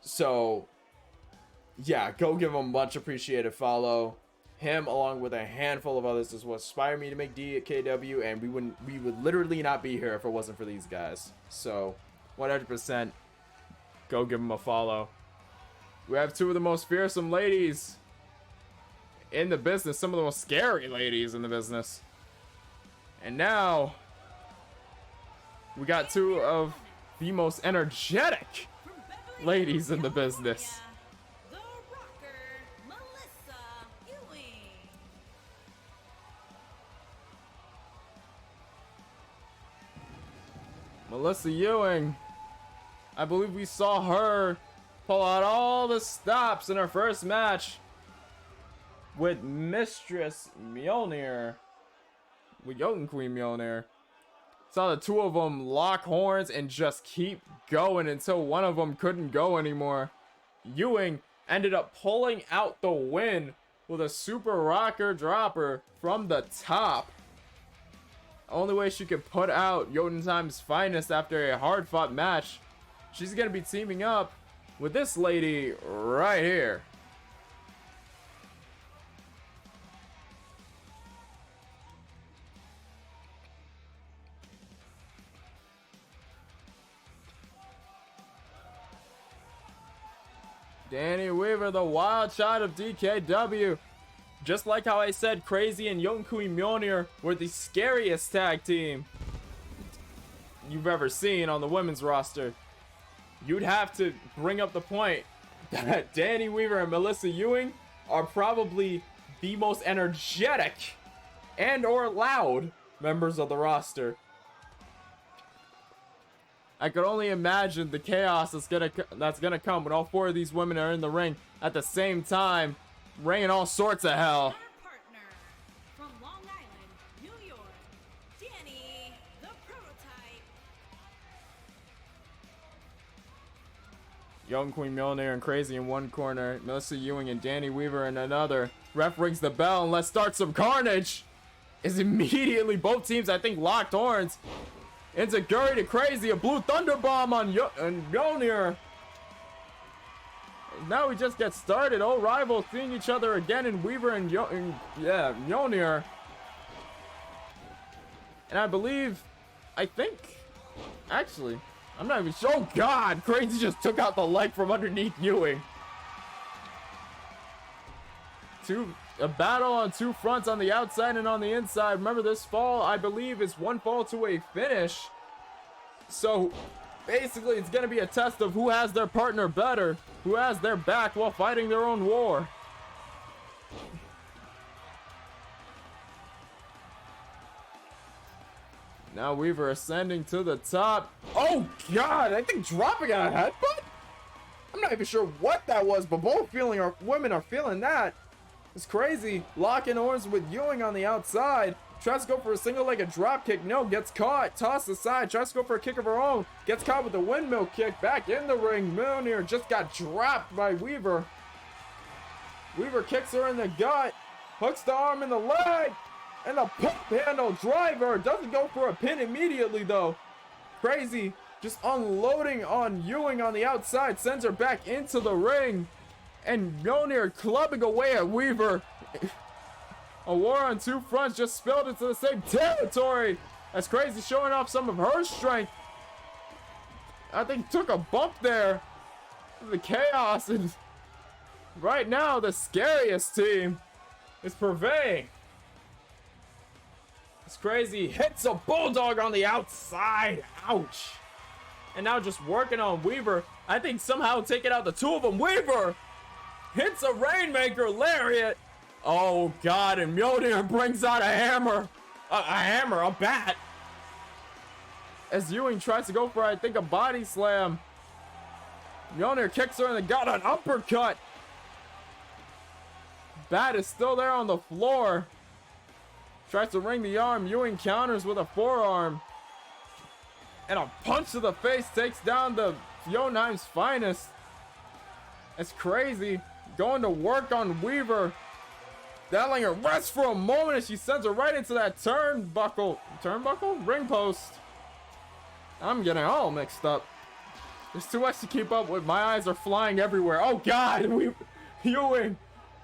So yeah, go give him a much appreciated follow. Him, along with a handful of others, is what inspired me to make DKW, and we would literally not be here if it wasn't for these guys. So 100% go give him a follow. We have two of the most fearsome ladies in the business, some of the most scary ladies in the business. And now we got two of the most energetic ladies in the business. The rocker, Melissa Ewing. Melissa Ewing. I believe we saw her pull out all the stops in her first match with Mistress Mjolnir, with Jotun Queen Mjolnir. Saw the two of them lock horns and just keep going until one of them couldn't go anymore. Ewing ended up pulling out the win with a super rocker dropper from the top. Only way she could put out Jotunheim's finest after a hard fought match. She's gonna be teaming up with this lady right here. Danny Weaver, the wild child of DKW. Just like how I said Crazy and Yonkui Mjolnir were the scariest tag team you've ever seen on the women's roster, you'd have to bring up the point that Danny Weaver and Melissa Ewing are probably the most energetic and or loud members of the roster. I could only imagine the chaos that's gonna come when all four of these women are in the ring at the same time, ringing all sorts of hell. Our partner from Long Island, New York, Danny the Prototype. Young Queen Mjolnir and Crazy in one corner, Melissa Ewing and Danny Weaver in another. Ref rings the bell and let's start some carnage. Is immediately both teams, I think, locked horns. Into Guri to Crazy, a blue thunder bomb on Mjolnir. Now we just get started. Old rivals seeing each other again in Weaver and Mjolnir. And I think, actually, I'm not even sure. Oh God, Crazy just took out the leg from underneath Ewing. A battle on two fronts, on the outside and on the inside. Remember, this fall, I believe, is one fall to a finish. So, basically, it's going to be a test of who has their partner better, who has their back while fighting their own war. Now Weaver ascending to the top. Oh God, I think dropping on a headbutt? I'm not even sure what that was, but both women are feeling that. It's Crazy. Locking horns with Ewing on the outside. Tries to go for a single-legged drop kick. No, gets caught. Tossed aside. Tries to go for a kick of her own. Gets caught with a windmill kick. Back in the ring. Mjolnir just got dropped by Weaver. Weaver kicks her in the gut. Hooks the arm in the leg. And the pump handle driver. Doesn't go for a pin immediately, though. Crazy just unloading on Ewing on the outside. Sends her back into the ring. And Mjolnir clubbing away at Weaver. A war on two fronts just spilled into the same territory. As Crazy showing off some of her strength. I think took a bump there. The chaos, and right now the scariest team is purveying. As Crazy hits a bulldog on the outside. Ouch. And now just working on Weaver. I think somehow taking out the two of them. Weaver hits a Rainmaker lariat. Oh God, and Mjolnir brings out a hammer. A bat. As Ewing tries to go for, I think, a body slam. Mjolnir kicks her in the gut, an uppercut. Bat is still there on the floor. Tries to ring the arm. Ewing counters with a forearm. And a punch to the face takes down the Jotunheim's finest. It's Crazy going to work on Weaver. Letting her rest for a moment as she sends her right into that turnbuckle? Ring post. I'm getting all mixed up. There's too much to keep up with. My eyes are flying everywhere. Oh God, Ewing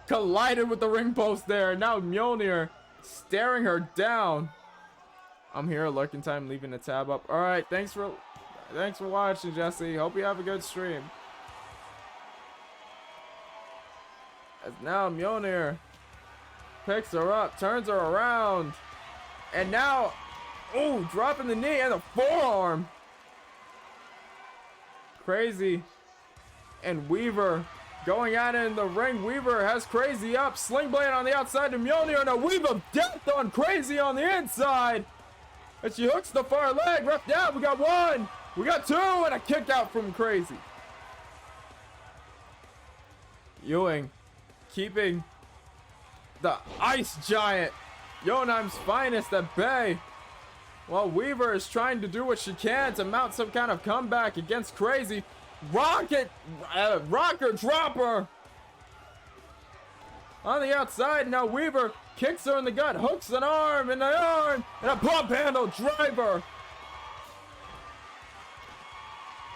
collided with the ring post there. Now Mjolnir staring her down. I'm here, Lurking Time, leaving the tab up. All right, thanks for watching, Jesse. Hope you have a good stream. As now Mjolnir picks her up, turns her around, and now, oh, dropping the knee and the forearm. Crazy and Weaver going at it in the ring. Weaver has Crazy up, Sling Blade on the outside to Mjolnir, and a weave of death on Crazy on the inside. And she hooks the far leg, ref down. We got one, we got two, and a kick out from Crazy. Ewing keeping the Ice Giant, Jotunheim's finest, at bay, while Weaver is trying to do what she can to mount some kind of comeback against Crazy. Rocker dropper on the outside. Now Weaver kicks her in the gut, hooks an arm in the arm, and a pump handle driver.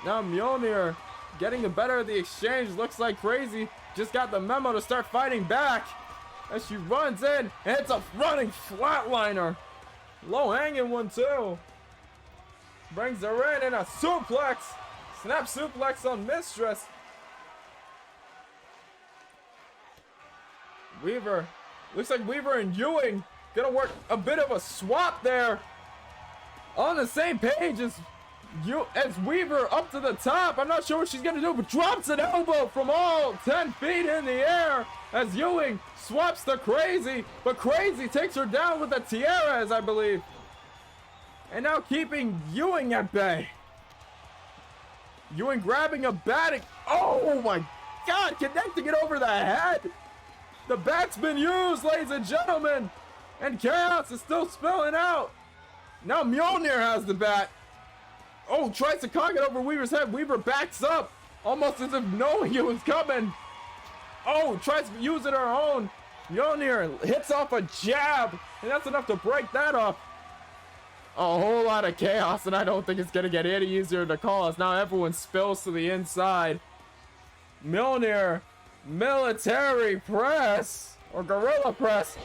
Now Mjolnir getting the better of the exchange. Looks like Crazy just got the memo to start fighting back. As she runs in, and it's a running flatliner. Low hanging one too. Brings her in, and a suplex. Snap suplex on Mistress. Weaver. Looks like Weaver and Ewing gonna work a bit of a swap there. On the same page as Weaver up to the top. I'm not sure what she's gonna do, but drops an elbow from all 10 feet in the air as Ewing swaps to Crazy, but Crazy takes her down with a tiaras, I believe. And now keeping Ewing at bay. Ewing grabbing a bat. Oh my God, connecting it over the head. The bat's been used, ladies and gentlemen. And chaos is still spilling out. Now Mjolnir has the bat. Oh, tries to cock it over Weaver's head. Weaver backs up, almost as if knowing it was coming. Oh, tries to use it her own. Mjolnir hits off a jab, and that's enough to break that up. A whole lot of chaos, and I don't think it's going to get any easier to call as now everyone spills to the inside. Mjolnir, military press, or gorilla press,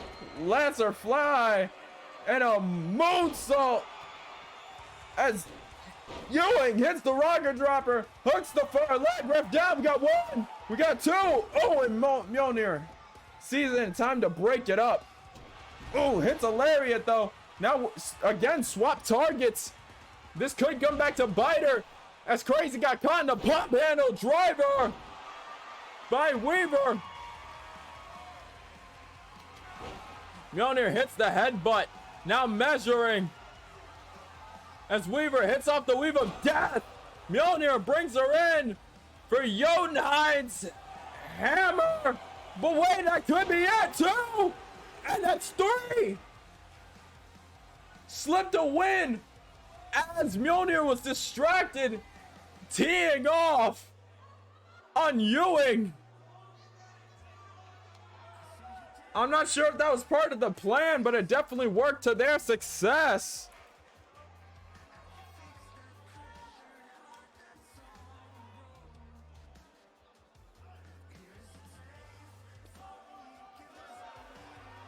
lets her fly, and a moonsault as Ewing hits the rocket dropper, hooks the far leg, ref down. We got one, we got two. Oh, and Mjolnir sees it in time to break it up. Oh, hits a lariat though. Now again, swap targets. This could come back to bite her as Crazy got caught in the pump handle driver by Weaver. Mjolnir hits the headbutt. Now measuring. As Weaver hits off the Weave of Death. Mjolnir brings her in for Jotunheim's hammer. But wait, that could be it too. And that's three. Slipped a win as Mjolnir was distracted, teeing off on Ewing. I'm not sure if that was part of the plan, but it definitely worked to their success.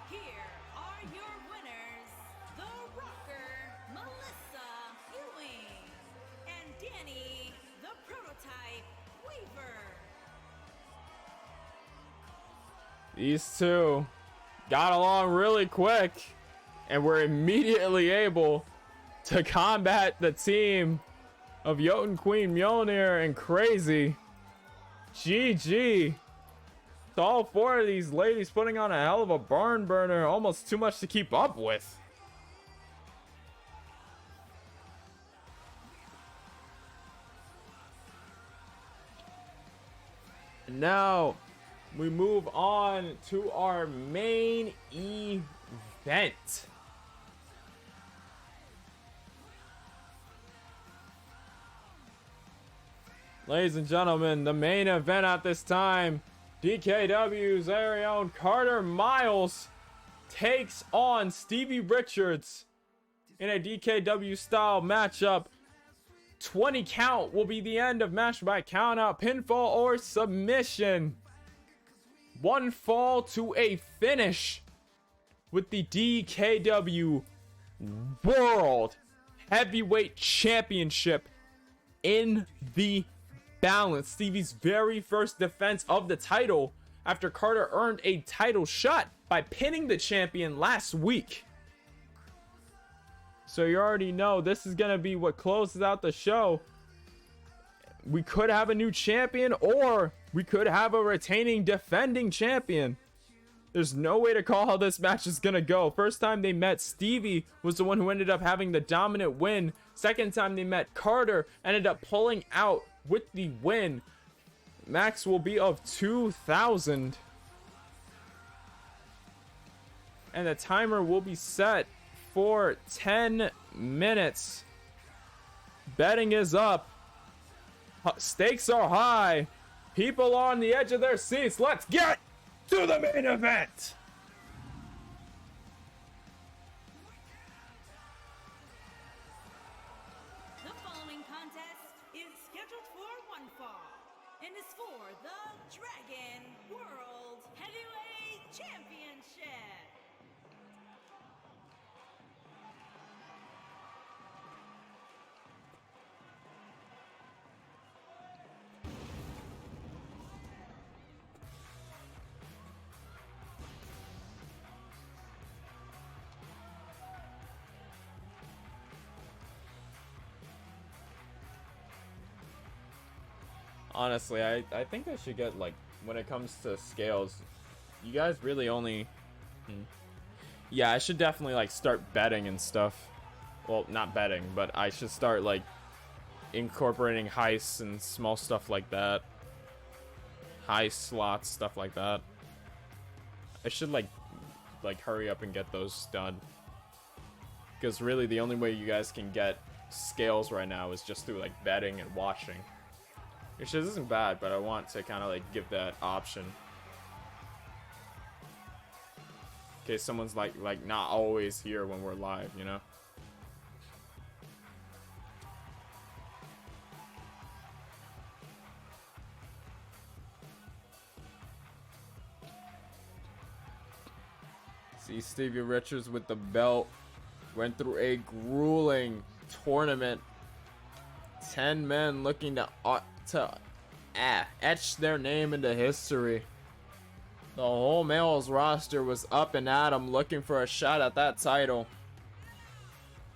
Here are your winners, the Rocker, Melissa Ewing, and Danny, the Prototype Weaver. These two got along really quick and were immediately able to combat the team of Jotun Queen Mjolnir and Crazy. GG to all four of these ladies, putting on a hell of a barn burner, almost too much to keep up with. And now we move on to our main event. Ladies and gentlemen, the main event at this time, DKW's very own Carter Miles takes on Stevie Richards in a DKW style matchup. 20 count will be the end of match by count out, pinfall or submission. One fall to a finish with the DKW World Heavyweight Championship in the balance. Stevie's very first defense of the title after Carter earned a title shot by pinning the champion last week. So you already know this is going to be what closes out the show. We could have a new champion, or we could have a retaining defending champion. There's no way to call how this match is gonna go. First time they met, Stevie was the one who ended up having the dominant win. Second time they met, Carter ended up pulling out with the win. Max will be of 2,000. And the timer will be set for 10 minutes. Betting is up. Stakes are high. People on the edge of their seats. Let's get to the main event. The following contest is scheduled for one fall and is for the Dragon World Heavyweight Championship. Honestly, I think I should get, like, when it comes to scales, you guys really only... Yeah, I should definitely, like, start betting and stuff. Well, not betting, but I should start, like, incorporating heists and small stuff like that. High slots, stuff like that. I should, like hurry up and get those done. Because really, the only way you guys can get scales right now is just through, like, betting and watching. Which isn't bad, but I want to kind of, like, give that option. In case someone's, like not always here when we're live, you know? See Stevie Richards with the belt. Went through a grueling tournament. 10 men looking to etch their name into history. The whole males roster was up and at 'em looking for a shot at that title.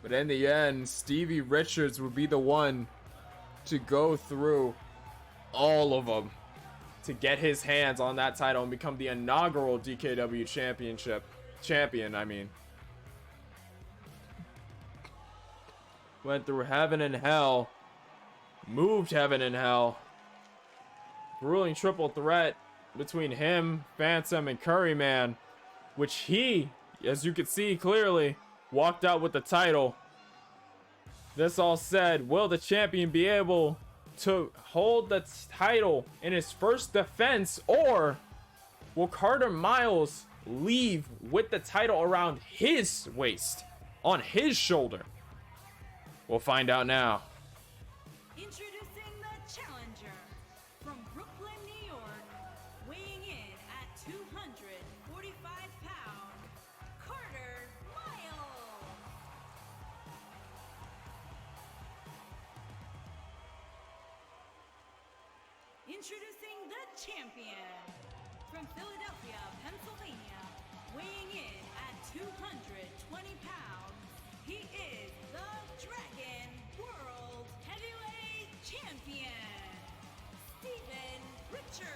But in the end, Stevie Richards would be the one to go through all of them to get his hands on that title and become the inaugural DKW champion, I mean. Went through heaven and hell. Moved heaven and hell. Grueling triple threat between him, Phantom, and Curryman, which he, as you can see clearly, walked out with the title. This all said, will the champion be able to hold the title in his first defense, or will Carter Miles leave with the title around his waist, on his shoulder? We'll find out now. Introducing the challenger from Brooklyn, New York, weighing in at 245 pounds, Carter Miles. Introducing the champion from Philadelphia, Pennsylvania, weighing in at 220 pounds. He is the Dragon World Heavyweight Champion, Steven Richards.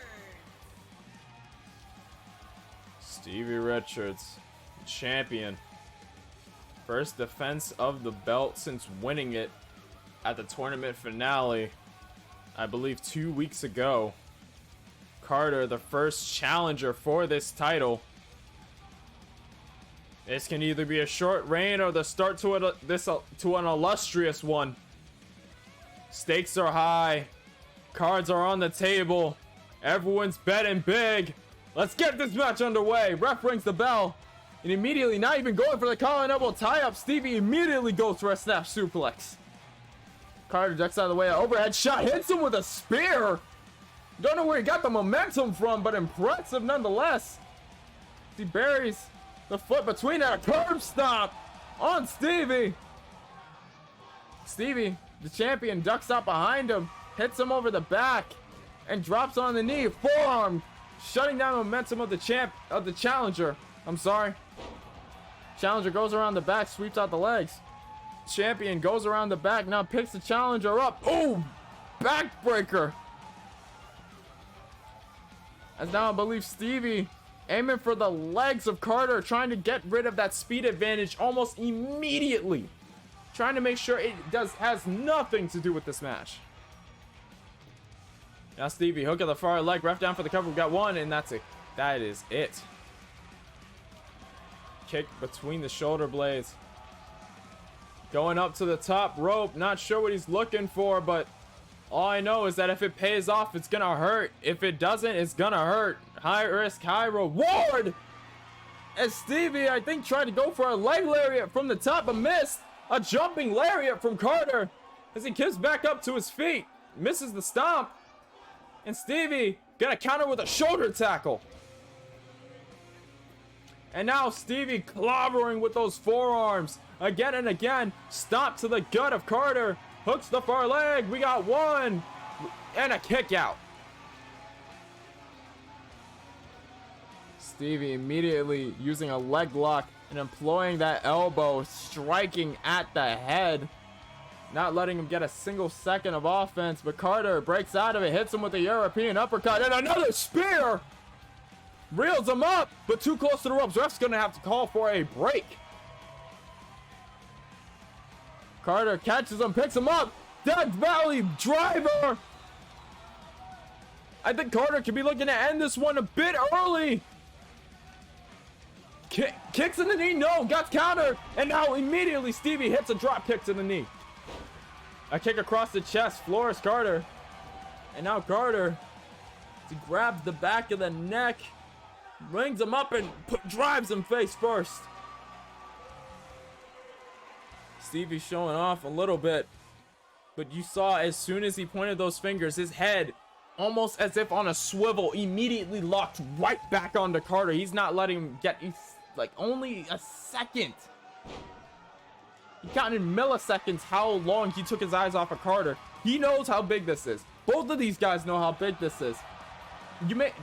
Stevie Richards, champion. First defense of the belt since winning it at the tournament finale, I believe 2 weeks ago. Carter, the first challenger for this title. This can either be a short reign or the start to an illustrious one. Stakes are high. Cards are on the table. Everyone's betting big. Let's get this match underway. Ref rings the bell. And immediately, not even going for the collar and elbow tie-up, Stevie immediately goes for a snap suplex. Carter ducks out of the way. An overhead shot hits him with a spear. Don't know where he got the momentum from, but impressive nonetheless. He buries the foot between that curb stomp on Stevie. Stevie, the champion, ducks out behind him, hits him over the back, and drops on the knee, forearm, shutting down momentum of the challenger. I'm sorry. Challenger goes around the back, sweeps out the legs. Champion goes around the back, now picks the challenger up. Oh, backbreaker. As now I believe Stevie aiming for the legs of Carter, trying to get rid of that speed advantage almost immediately. Trying to make sure it has nothing to do with this match. Now Stevie, hook of the far leg, ref down for the cover. We got one, and that's it. That is it. Kick between the shoulder blades. Going up to the top rope. Not sure what he's looking for, but all I know is that if it pays off, it's gonna hurt. If it doesn't, it's gonna hurt. High risk, high reward. As Stevie, I think, tried to go for a leg lariat from the top, but missed. A jumping lariat from Carter as he kicks back up to his feet. Misses the stomp. And Stevie gonna counter with a shoulder tackle. And now Stevie clobbering with those forearms again and again. Stomp to the gut of Carter. Hooks the far leg. We got one. And a kick out. Stevie immediately using a leg lock and employing that elbow, striking at the head not letting him get a single second of offense, but Carter breaks out of it, hits him with a European uppercut, and another spear! Reels him up, but too close to the ropes. Ref's gonna have to call for a break. Carter catches him, picks him up. Death Valley driver! I think Carter could be looking to end this one a bit early. Kicks in the knee, no, got countered, and now immediately Stevie hits a drop kick to the knee. A kick across the chest, floors Carter. And now Carter grabs the back of the neck, rings him up, and drives him face first. Stevie's showing off a little bit, but you saw as soon as he pointed those fingers, his head, almost as if on a swivel, immediately locked right back onto Carter. He's not letting him get, like, only a second. He counted in milliseconds how long he took his eyes off of Carter. He knows how big this is. Both of these guys know how big this is.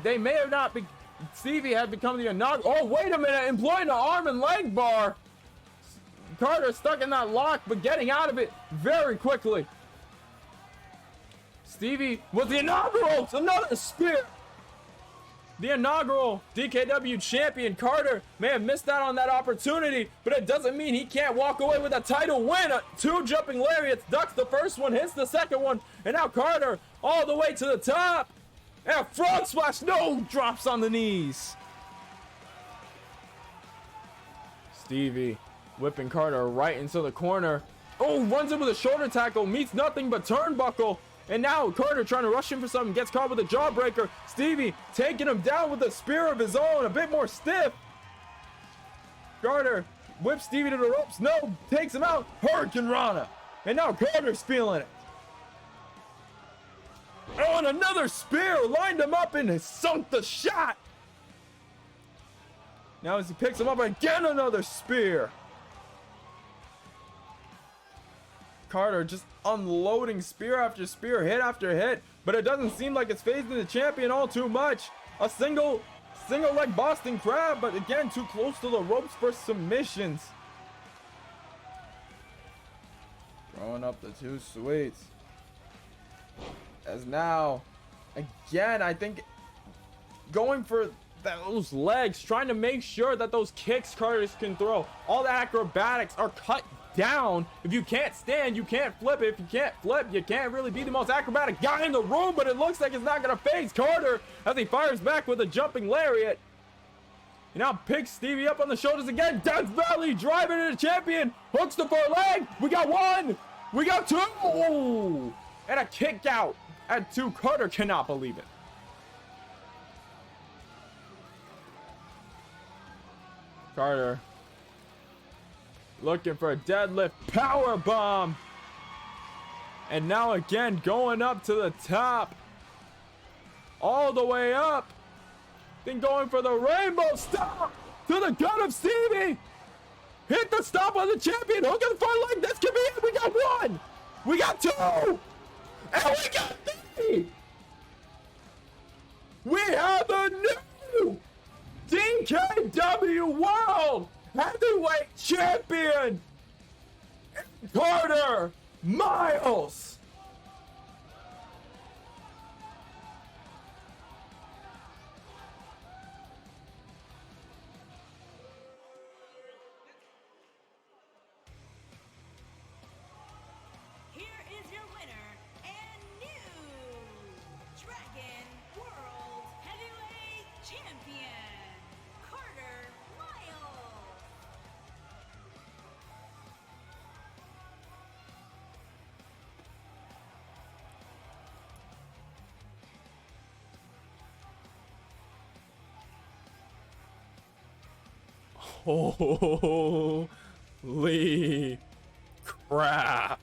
They may have not be. Stevie had become the inaugural. Oh, wait a minute! Employing the arm and leg bar. Carter stuck in that lock, but getting out of it very quickly. Stevie was the inaugural. Another spear. The inaugural DKW champion Carter may have missed out on that opportunity, but it doesn't mean he can't walk away with a title win. 2 jumping lariats, ducks the first one, hits the second one, and now Carter all the way to the top. And a frog splash, no, drops on the knees. Stevie whipping Carter right into the corner. Oh, runs in with a shoulder tackle, meets nothing but turnbuckle. And now Carter trying to rush in for something, gets caught with a jawbreaker. Stevie taking him down with a spear of his own, a bit more stiff. Carter whips Stevie to the ropes. No, takes him out. Hurricane Rana. And now Carter's feeling it. Oh, and another spear lined him up and sunk the shot. Now as he picks him up, again another spear. Carter just unloading spear after spear, hit after hit, but it doesn't seem like it's phasing the champion all too much. A single leg Boston Crab, but again too close to the ropes for submissions. Throwing up the 2 sweets. As now, again, I think going for those legs, trying to make sure that those kicks Carter can throw, all the acrobatics are cut down. If you can't stand, you can't flip. If you can't flip, you can't really be the most acrobatic guy in the room, but it looks like it's not going to phase Carter as he fires back with a jumping lariat. He now picks Stevie up on the shoulders again. Death Valley driving to the champion. Hooks the 4 leg. We got 1. We got 2. And a kick out at 2. Carter cannot believe it. Carter looking for a deadlift power bomb. And now again going up to the top. All the way up. Then going for the rainbow stop to the gut of Stevie. Hit the stop on the champion. Hook in the front leg. This could be it. We got 1. We got 2. And we got 3. We have a new DKW World Heavyweight Champion, Carter Miles. Here is your winner and new Dragon World Heavyweight Champion, Carter Miles. Holy crap.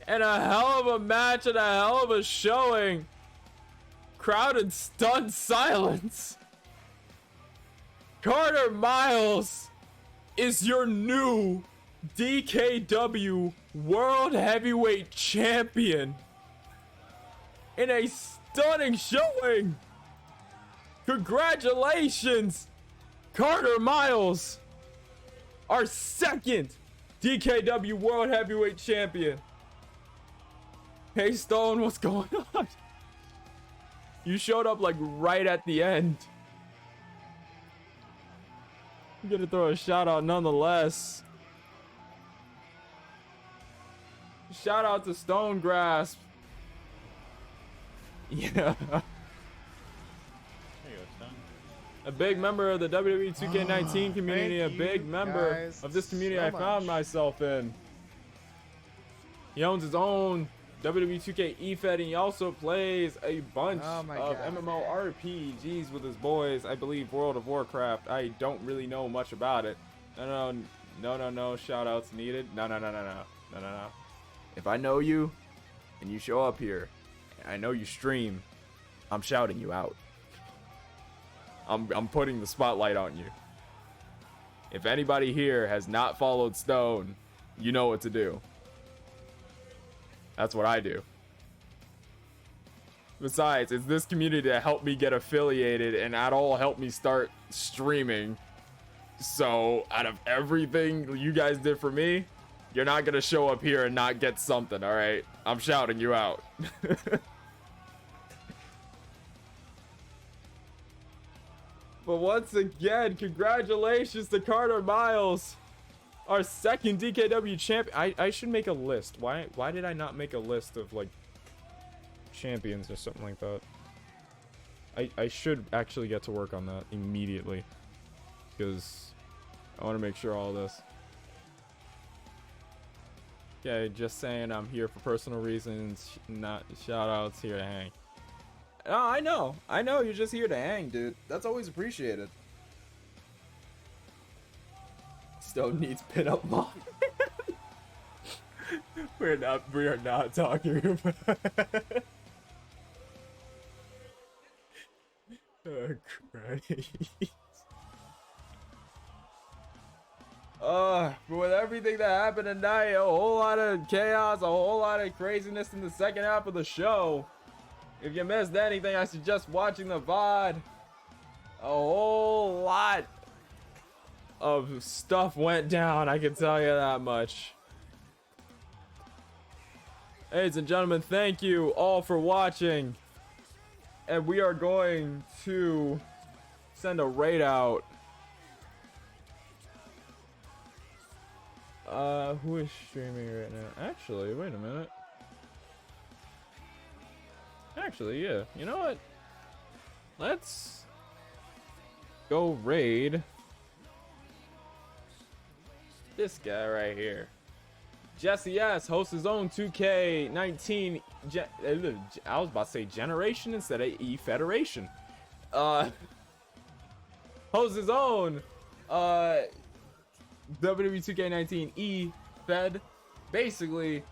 And a hell of a match and a hell of a showing. Crowd in stunned silence. Carter Miles is your new DKW World Heavyweight Champion in a stunning showing. Congratulations, Carter Miles. our second DKW World Heavyweight Champion. Hey Stone, what's going on? You showed up like right at the end. I'm gonna throw a shout out nonetheless. Shout out to Stone Grasp. Yeah. There you go, Stone. A big member of the WWE 2K19 community, a thank big you member guys of this community so I found much. myself in. He owns his own WWE 2K eFed, and he also plays a bunch Oh my of God. MMORPGs with his boys. I believe World of Warcraft. I don't really know much about it. No. Shout outs needed. No. If I know you and you show up here, and I know you stream, I'm shouting you out. I'm putting the spotlight on you. If anybody here has not followed Stone, you know what to do. That's what I do. Besides, it's this community that helped me get affiliated and at all helped me start streaming. So, out of everything you guys did for me, you're not gonna show up here and not get something, alright? I'm shouting you out. But once again, congratulations to Carter Miles, our second DKW champion. I should make a list. Why did I not make a list of like champions or something like that? I should actually get to work on that immediately, because I want to make sure all this. Okay, just saying I'm here for personal reasons, not shout outs, here to hang. Oh, I know you're just here to hang, dude. That's always appreciated. Stone needs pinup mom. We are not talking about oh, Christ. But with everything that happened tonight, a whole lot of chaos, a whole lot of craziness in the second half of the show. If you missed anything, I suggest watching the VOD. A whole lot of stuff went down, I can tell you that much. Ladies and gentlemen, thank you all for watching. And we are going to send a raid out. Who is streaming right now? Actually, wait a minute. Actually, yeah. You know what? Let's go raid this guy right here. Jesse S hosts his own 2K19 I was about to say generation instead of E-Federation. Hosts his own WWE 2K19 E-Fed. Basically,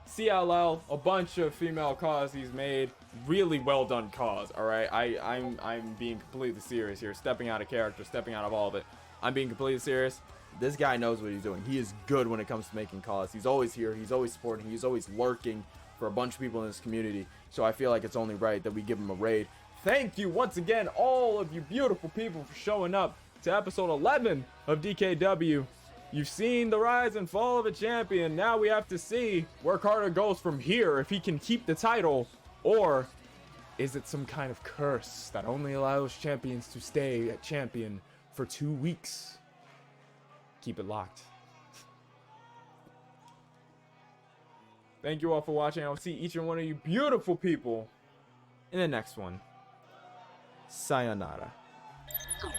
CLL, a bunch of female CAWS he's made. Really well done CAWS, alright? I'm being completely serious here. Stepping out of character, stepping out of all of it. I'm being completely serious. This guy knows what he's doing. He is good when it comes to making CAWS. He's always here. He's always supporting. He's always lurking for a bunch of people in this community. So I feel like it's only right that we give him a raid. Thank you once again, all of you beautiful people, for showing up to episode 11 of DKW. You've seen the rise and fall of a champion. Now we have to see where Carter goes from here, if he can keep the title, or is it some kind of curse that only allows champions to stay at champion for 2 weeks? Keep it locked. Thank you all for watching. I'll see each and one of you beautiful people in the next one. Sayonara. CAWS.